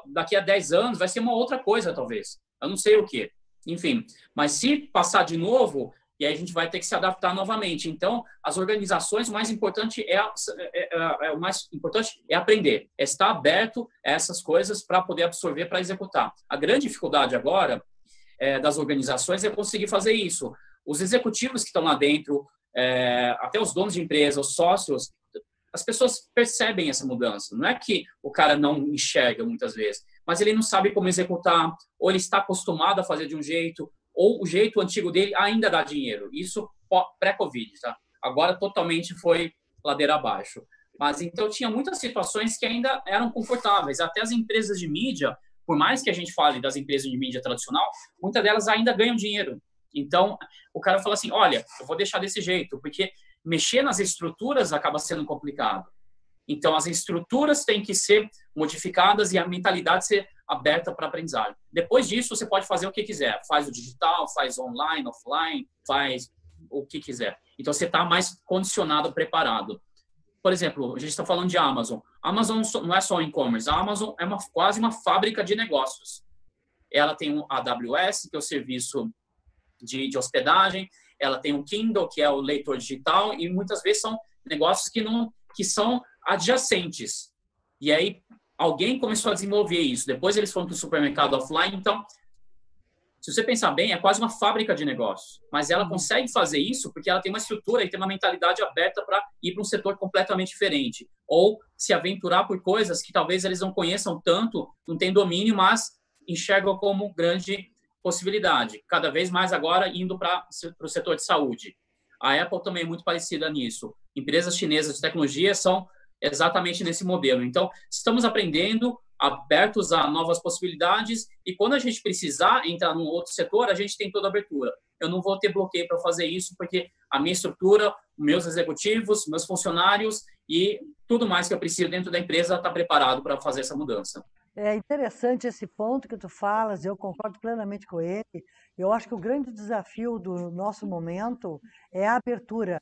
daqui a 10 anos vai ser uma outra coisa, talvez. Eu não sei o quê. Enfim, mas se passar de novo, e aí a gente vai ter que se adaptar novamente. Então, as organizações, o mais importante o mais importante é aprender, é estar aberto a essas coisas para poder absorver, para executar. A grande dificuldade agora das organizações é conseguir fazer isso. Os executivos que estão lá dentro, até os donos de empresa, os sócios, as pessoas percebem essa mudança. Não é que o cara não enxerga muitas vezes, mas ele não sabe como executar, ou ele está acostumado a fazer de um jeito, ou o jeito antigo dele ainda dá dinheiro. Isso pré-Covid, tá? Agora totalmente foi ladeira abaixo. Mas então tinha muitas situações que ainda eram confortáveis. Até as empresas de mídia, por mais que a gente fale das empresas de mídia tradicional, muitas delas ainda ganham dinheiro. Então, o cara fala assim, olha, eu vou deixar desse jeito, porque mexer nas estruturas acaba sendo complicado. Então, as estruturas têm que ser modificadas e a mentalidade ser aberta para aprendizagem. Depois disso, você pode fazer o que quiser. Faz o digital, faz online, offline, faz o que quiser. Então, você está mais condicionado, preparado. Por exemplo, a gente está falando de Amazon. Amazon não é só e-commerce. A Amazon é quase uma fábrica de negócios. Ela tem um AWS, que é o serviço de hospedagem. Ela tem um Kindle, que é o leitor digital. E muitas vezes são negócios que são adjacentes. E aí, alguém começou a desenvolver isso. Depois eles foram para o supermercado offline. Então, se você pensar bem, é quase uma fábrica de negócios. Mas ela consegue fazer isso porque ela tem uma estrutura e tem uma mentalidade aberta para ir para um setor completamente diferente. Ou se aventurar por coisas que talvez eles não conheçam tanto, não têm domínio, mas enxergam como grande possibilidade. Cada vez mais agora indo para o setor de saúde. A Apple também é muito parecida nisso. Empresas chinesas de tecnologia são exatamente nesse modelo. Então, estamos aprendendo, abertos a novas possibilidades, e quando a gente precisar entrar num outro setor, a gente tem toda a abertura. Eu não vou ter bloqueio para fazer isso, porque a minha estrutura, meus executivos, meus funcionários e tudo mais que eu preciso dentro da empresa está preparado para fazer essa mudança. É interessante esse ponto que tu falas, eu concordo plenamente com ele. Eu acho que o grande desafio do nosso momento é a abertura,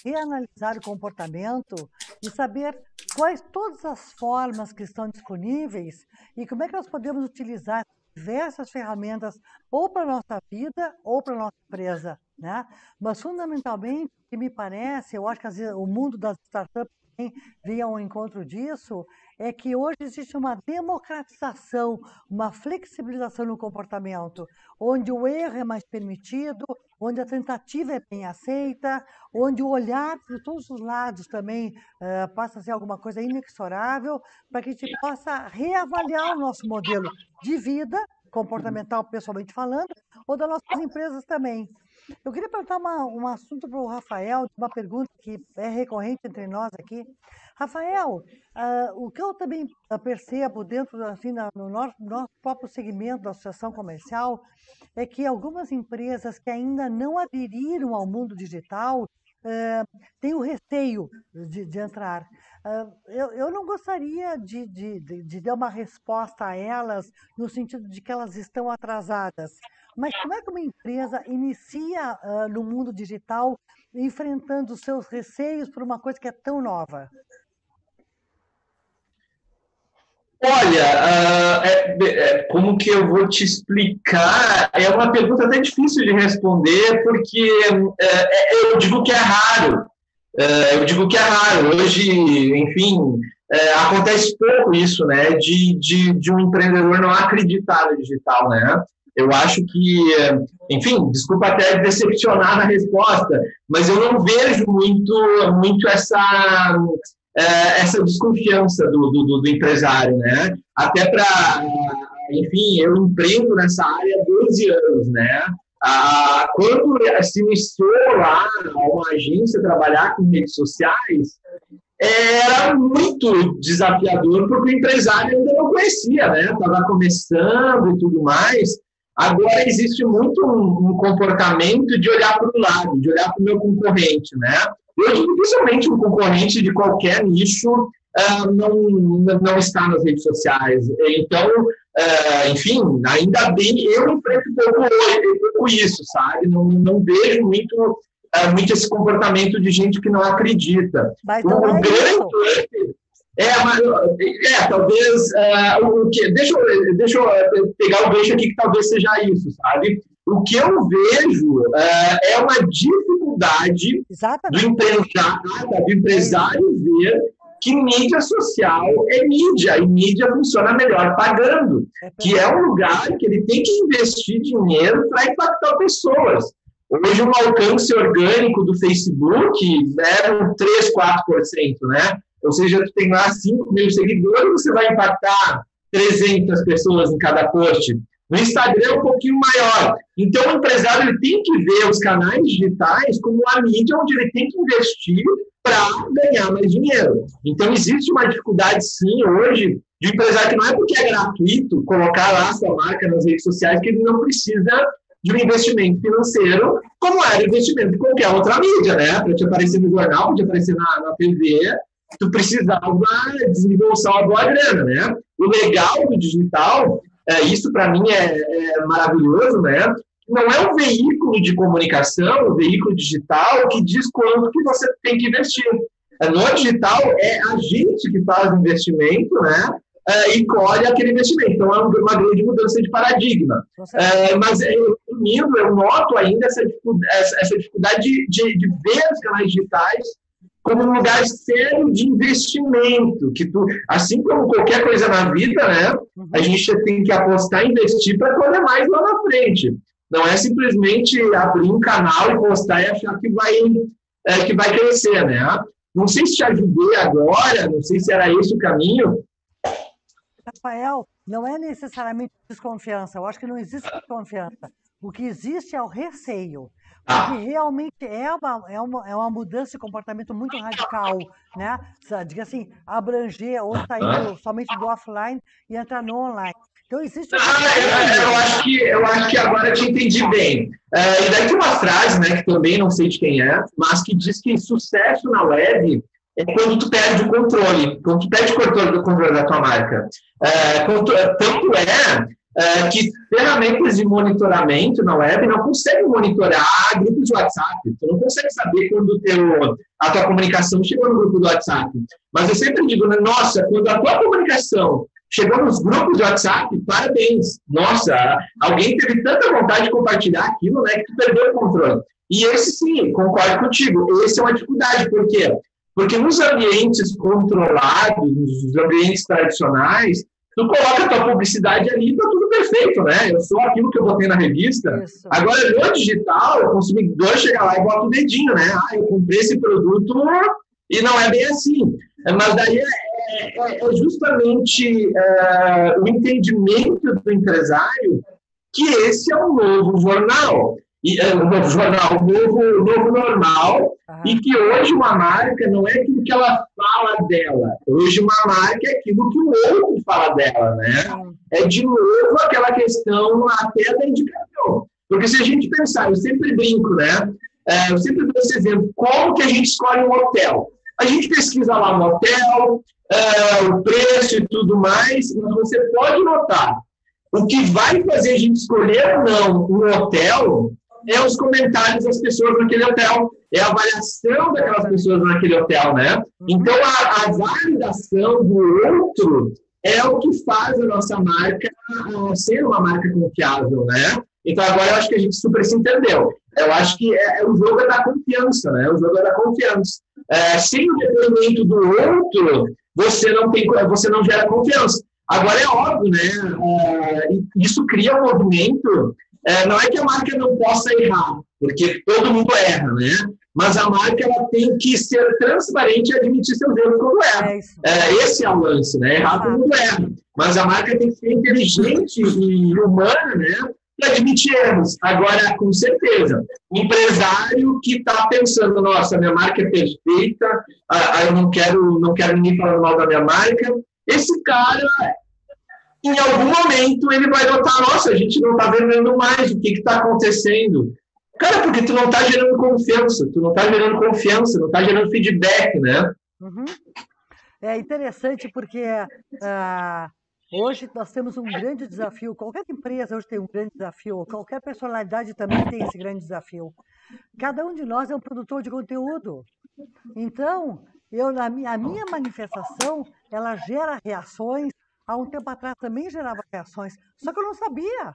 reanalisar o comportamento e saber quais todas as formas que estão disponíveis e como é que nós podemos utilizar diversas ferramentas ou para a nossa vida ou para a nossa empresa, né? Mas, fundamentalmente, o que me parece, eu acho que o mundo das startups também vem ao encontro disso, é que hoje existe uma democratização, uma flexibilização no comportamento, onde o erro é mais permitido, onde a tentativa é bem aceita, onde o olhar de todos os lados também passa a ser alguma coisa inexorável, para que a gente possa reavaliar o nosso modelo de vida, comportamental, pessoalmente falando, ou das nossas empresas também. Eu queria perguntar um assunto para o Rafael, uma pergunta que é recorrente entre nós aqui. Rafael, o que eu também percebo dentro, assim, no nosso próprio segmento da associação comercial, é que algumas empresas que ainda não aderiram ao mundo digital têm o receio de entrar. Eu não gostaria de dar uma resposta a elas no sentido de que elas estão atrasadas. Mas como é que uma empresa inicia no mundo digital enfrentando os seus receios por uma coisa que é tão nova? Olha, como que eu vou te explicar? É uma pergunta até difícil de responder, porque eu digo que é raro. Hoje, enfim, acontece pouco isso, né? De um empreendedor não acreditar no digital, né? Eu acho que, enfim, desculpa até decepcionar na resposta, mas eu não vejo muito essa desconfiança do empresário, né? Até enfim, eu empreendo nessa área há 12 anos, né? Quando se iniciou lá uma agência trabalhar com redes sociais, era muito desafiador, porque o empresário ainda não conhecia, né? Estava começando e tudo mais. Agora existe muito um comportamento de olhar para o lado, de olhar para o meu concorrente, né? Hoje, dificilmente um concorrente de qualquer nicho não está nas redes sociais. Então, enfim, ainda bem, eu enfrento um pouco isso, sabe? Não vejo muito esse comportamento de gente que não acredita. Mas então o grande talvez deixa eu pegar o gancho aqui que talvez seja isso, sabe? O que eu vejo é uma dificuldade do empresário ver que mídia social é mídia, e mídia funciona melhor pagando, que é um lugar que ele tem que investir dinheiro para impactar pessoas. Hoje, um alcance orgânico do Facebook é 3, 4%, né? Ou seja, tu tem lá 5 mil seguidores, você vai impactar 300 pessoas em cada post. No Instagram é um pouquinho maior. Então, o empresário ele tem que ver os canais digitais como a mídia onde ele tem que investir para ganhar mais dinheiro. Então, existe uma dificuldade, sim, hoje, de um empresário que não é porque é gratuito colocar lá a sua marca nas redes sociais que ele não precisa de um investimento financeiro, como era o investimento de qualquer outra mídia, né? Para te aparecer no jornal, para te aparecer na TV, tu precisava desembolsar uma boa grana, né? O legal do digital, isso para mim é maravilhoso, né? Não é um veículo de comunicação, um veículo digital que diz quanto que você tem que investir. No digital, é a gente que faz o investimento, né? E colhe aquele investimento. Então, é uma grande mudança de paradigma. Mas, resumindo, eu noto ainda essa dificuldade de ver os canais digitais como um lugar sério de investimento, que assim como qualquer coisa na vida, né, a gente tem que apostar e investir para colher mais lá na frente. Não é simplesmente abrir um canal e postar e achar que vai crescer, né? Não sei se te ajudei agora, não sei se era esse o caminho. Rafael, não é necessariamente desconfiança. Eu acho que não existe desconfiança. O que existe é o receio. Porque realmente é uma mudança de comportamento muito radical, né? Diga assim, abranger ou sair somente do offline e entrar no online. Então existe. Eu acho que agora eu te entendi bem. E daí tem uma frase, né, que também não sei de quem é, mas que diz que sucesso na web é quando tu perde o controle, quando tu perde o controle da tua marca. Tanto que ferramentas de monitoramento na web não conseguem monitorar grupos de WhatsApp. Tu não consegue saber quando a tua comunicação chegou no grupo do WhatsApp. Mas eu sempre digo, né, nossa, quando a tua comunicação chegou nos grupos de WhatsApp, parabéns. Nossa, alguém teve tanta vontade de compartilhar aquilo, né, que tu perdeu o controle. E esse sim, concordo contigo, esse é uma dificuldade. Por quê? Porque nos ambientes controlados, nos ambientes tradicionais, tu coloca a tua publicidade ali e tá tudo perfeito, né? Eu sou aquilo que eu botei na revista. Isso. Agora, no digital, o consumidor chega lá e bota o dedinho, né? Eu comprei esse produto e não é bem assim. Mas daí é justamente o entendimento do empresário que esse é um novo jornal. Um novo normal, e que hoje uma marca não é aquilo que ela fala dela. Hoje uma marca é aquilo que o outro fala dela, né? É de novo aquela questão até da indicação. Porque se a gente pensar, eu sempre brinco, né? Eu sempre dou esse exemplo, como que a gente escolhe um hotel? A gente pesquisa lá um hotel, o preço e tudo mais, mas você pode notar, o que vai fazer a gente escolher ou não um hotel é os comentários das pessoas naquele hotel, é a avaliação daquelas pessoas naquele hotel, né? Então, a validação do outro é o que faz a nossa marca ser uma marca confiável, né? Então, agora eu acho que a gente super se entendeu. Eu acho que o jogo é da confiança, né? O jogo é da confiança. Sem o depoimento do outro, você não gera confiança. Agora, é óbvio, né? Isso cria um movimento. Não é que a marca não possa errar, porque todo mundo erra, né? Mas a marca ela tem que ser transparente e admitir seus erros quando erra. Esse é o lance, né? Errar todo mundo erra. Mas a marca tem que ser inteligente e humana, né? admite erros. Agora, com certeza, o empresário que está pensando, nossa, minha marca é perfeita, eu não quero ninguém falando mal da minha marca, esse cara, em algum momento, ele vai notar, nossa, a gente não está vendendo mais, o que está acontecendo? Cara, porque tu não está gerando confiança, não está gerando feedback, né? Uhum. É interessante porque hoje nós temos um grande desafio, qualquer empresa hoje tem um grande desafio, qualquer personalidade também tem esse grande desafio. Cada um de nós é um produtor de conteúdo. Então, a minha manifestação, ela gera reações. Há um tempo atrás também gerava reações, só que eu não sabia.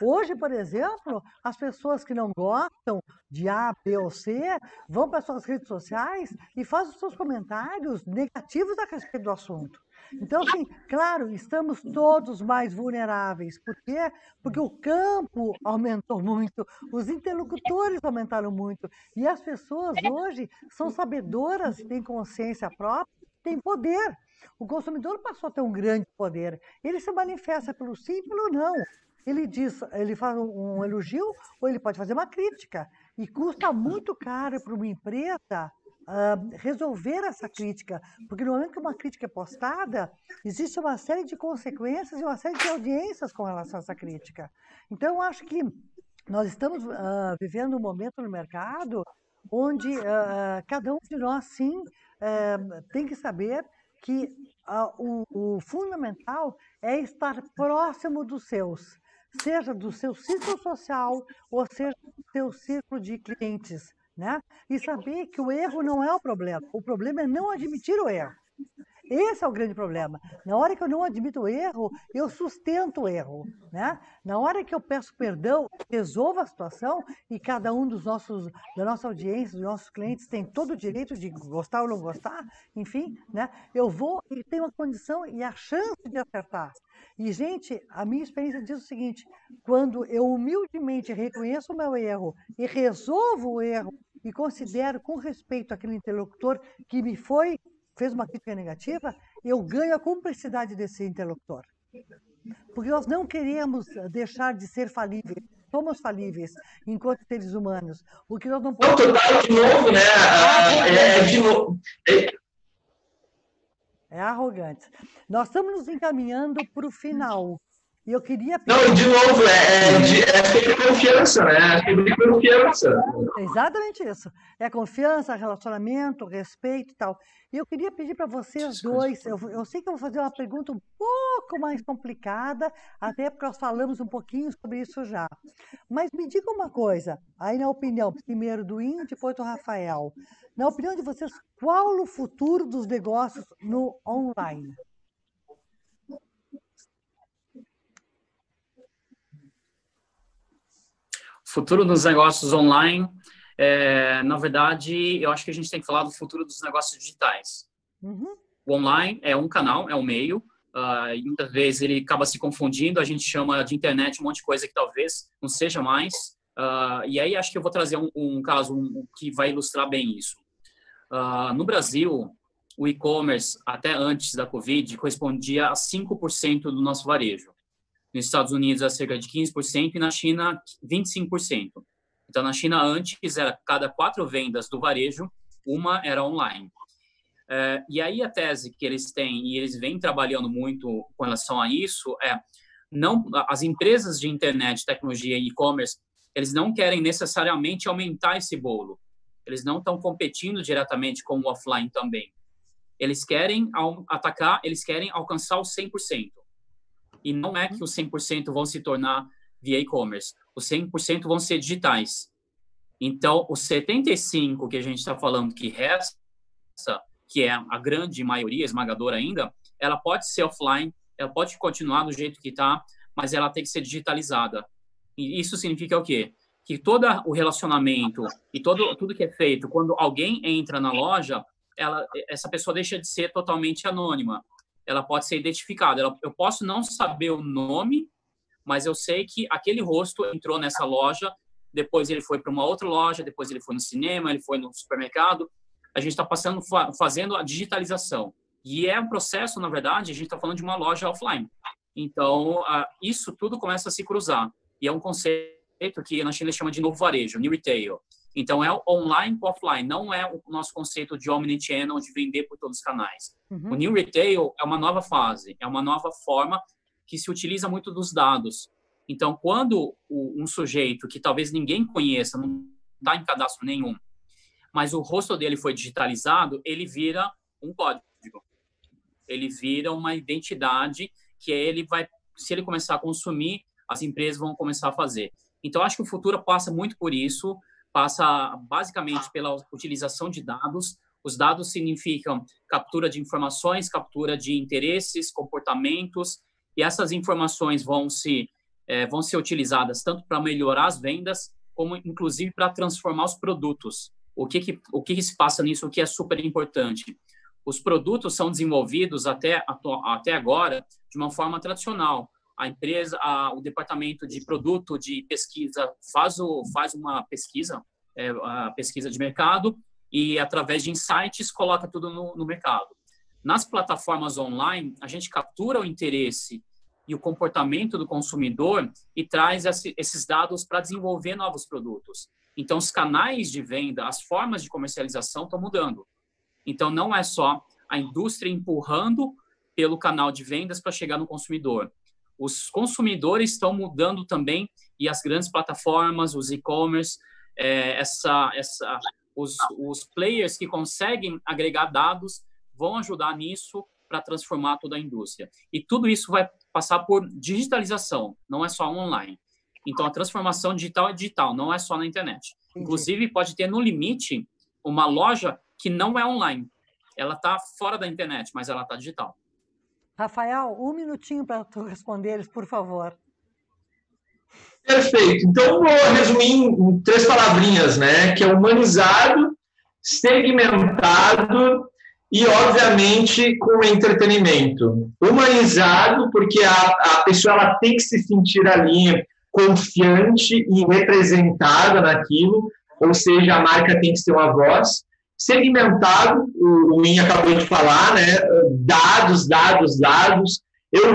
Hoje, por exemplo, as pessoas que não gostam de A, B ou C vão para suas redes sociais e fazem os seus comentários negativos a respeito do assunto. Então, assim, claro, estamos todos mais vulneráveis. Por quê? Porque o campo aumentou muito, os interlocutores aumentaram muito, e as pessoas hoje são sabedoras, têm consciência própria, têm poder. O consumidor passou a ter um grande poder. Ele se manifesta pelo sim e pelo não. Ele faz um elogio ou ele pode fazer uma crítica. E custa muito caro para uma empresa resolver essa crítica, porque no momento que uma crítica é postada, existe uma série de consequências e uma série de audiências com relação a essa crítica. Então, eu acho que nós estamos vivendo um momento no mercado onde cada um de nós, sim, tem que saber que o fundamental é estar próximo dos seus, seja do seu círculo social ou seja do seu círculo de clientes, né? E saber que o erro não é o problema é não admitir o erro. Esse é o grande problema. Na hora que eu não admito o erro, eu sustento o erro, né? Na hora que eu peço perdão, resolvo a situação e cada um da nossa audiência, dos nossos clientes tem todo o direito de gostar ou não gostar, enfim, né? Eu vou e tenho a condição e a chance de acertar. E, gente, a minha experiência diz o seguinte, quando eu humildemente reconheço o meu erro e resolvo o erro e considero com respeito aquele interlocutor que fez uma crítica negativa, eu ganho a cumplicidade desse interlocutor. Porque nós não queremos deixar de ser falíveis. Somos falíveis enquanto seres humanos. O que nós não podemos... De novo, né? De novo. É arrogante. Nós estamos nos encaminhando para o final. E eu queria... Não, de novo, sobre confiança, né? Sobre confiança. Exatamente isso. É confiança, relacionamento, respeito e tal. E eu queria pedir para vocês dois, eu sei que eu vou fazer uma pergunta um pouco mais complicada, até porque nós falamos um pouquinho sobre isso já. Mas me diga uma coisa, aí na opinião, primeiro do Inho, depois do Rafael. Na opinião de vocês, qual o futuro dos negócios no online? Futuro dos negócios online, na verdade, eu acho que a gente tem que falar do futuro dos negócios digitais. Uhum. O online é um canal, é um meio, e muitas vezes ele acaba se confundindo, a gente chama de internet um monte de coisa que talvez não seja mais, e aí acho que eu vou trazer um caso que vai ilustrar bem isso. No Brasil, o e-commerce, até antes da Covid, correspondia a 5% do nosso varejo. Nos Estados Unidos, a cerca de 15% e na China, 25%. Então, na China, antes, era cada 4 vendas do varejo, uma era online. E aí, a tese que eles têm, e eles vêm trabalhando muito com relação a isso, as empresas de internet, tecnologia e e-commerce, eles não querem necessariamente aumentar esse bolo. Eles não estão competindo diretamente com o offline também. Eles querem eles querem alcançar os 100%. E não é que os 100% vão se tornar via e-commerce. Os 100% vão ser digitais. Então, os 75% que a gente está falando que resta, que é a grande maioria, esmagadora ainda, ela pode ser offline, ela pode continuar do jeito que está, mas ela tem que ser digitalizada. E isso significa o quê? Que todo o relacionamento e tudo que é feito, quando alguém entra na loja, essa pessoa deixa de ser totalmente anônima. Ela pode ser identificada. Eu posso não saber o nome, mas eu sei que aquele rosto entrou nessa loja, depois ele foi para uma outra loja, depois ele foi no cinema, ele foi no supermercado. A gente está fazendo a digitalização. E é um processo, na verdade, a gente está falando de uma loja offline. Então, isso tudo começa a se cruzar. e é um conceito que na China chama de novo varejo, New Retail. Então, é online com offline, não é o nosso conceito de omnichannel, de vender por todos os canais. O New Retail é uma nova fase, é uma nova forma que se utiliza muito dos dados. Então, quando um sujeito que talvez ninguém conheça, não está em cadastro nenhum, mas o rosto dele foi digitalizado, ele vira um código. Ele vira uma identidade que ele vai, se ele começar a consumir, as empresas vão começar a fazer. Então, acho que o futuro passa muito por isso, passa basicamente pela utilização de dados. Os dados significam captura de informações, captura de interesses, comportamentos, e essas informações vão ser utilizadas tanto para melhorar as vendas, como inclusive para transformar os produtos. O que se passa nisso, o que é super importante? Os produtos são desenvolvidos até agora de uma forma tradicional. A empresa, o departamento de produto, de pesquisa, faz uma pesquisa, a pesquisa de mercado, e através de insights coloca tudo no mercado. Nas plataformas online, a gente captura o interesse e o comportamento do consumidor e traz esses dados para desenvolver novos produtos. Então, os canais de venda, as formas de comercialização estão mudando. Então, não é só a indústria empurrando pelo canal de vendas para chegar no consumidor. Os consumidores estão mudando também, e as grandes plataformas, os e-commerce, os players que conseguem agregar dados vão ajudar nisso para transformar toda a indústria. E tudo isso vai passar por digitalização, não é só online. Então, a transformação digital é digital, não é só na internet. Inclusive, pode ter, no limite, uma loja que não é online. Ela está fora da internet, mas ela está digital. Rafael, 1 minutinho para tu responder eles, por favor. Perfeito. Então, vou resumir em 3 palavrinhas, né? Que é humanizado, segmentado e, obviamente, com entretenimento. Humanizado, porque a pessoa ela tem que se sentir ali confiante e representada naquilo, ou seja, a marca tem que ter uma voz. Segmentado, o Min acabou de falar, né? Dados. Eu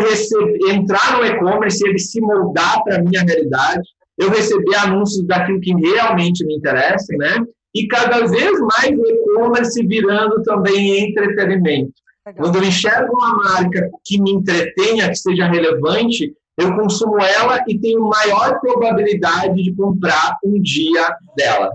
entrar no e-commerce e ele se moldar para a minha realidade, eu receber anúncios daquilo que realmente me interessa, né? E cada vez mais o e-commerce virando também entretenimento. Legal. Quando eu enxergo uma marca que me entretenha, que seja relevante, eu consumo ela e tenho maior probabilidade de comprar um dia dela.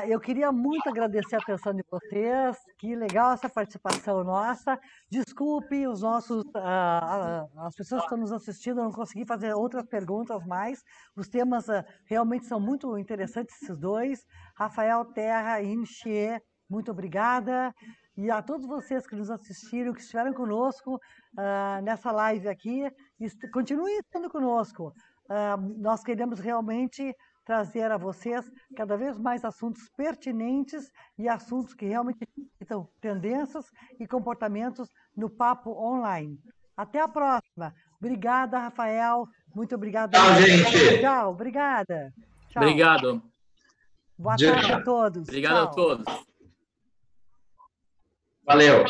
Eu queria muito agradecer a atenção de vocês. Que legal essa participação nossa. Desculpe as pessoas que estão nos assistindo, eu não consegui fazer outras perguntas mais. Os temas realmente são muito interessantes, esses dois. Rafael Terra e Inchie, muito obrigada. E a todos vocês que nos assistiram, que estiveram conosco nessa live aqui, continuem estando conosco. Nós queremos realmente trazer a vocês cada vez mais assuntos pertinentes e assuntos que realmente são tendências e comportamentos no papo online. Até a próxima. Obrigada, Rafael. Muito obrigada. Tchau, gente. Tchau, obrigada. Tchau. Obrigado. Boa tarde a todos. Obrigado a todos. Valeu.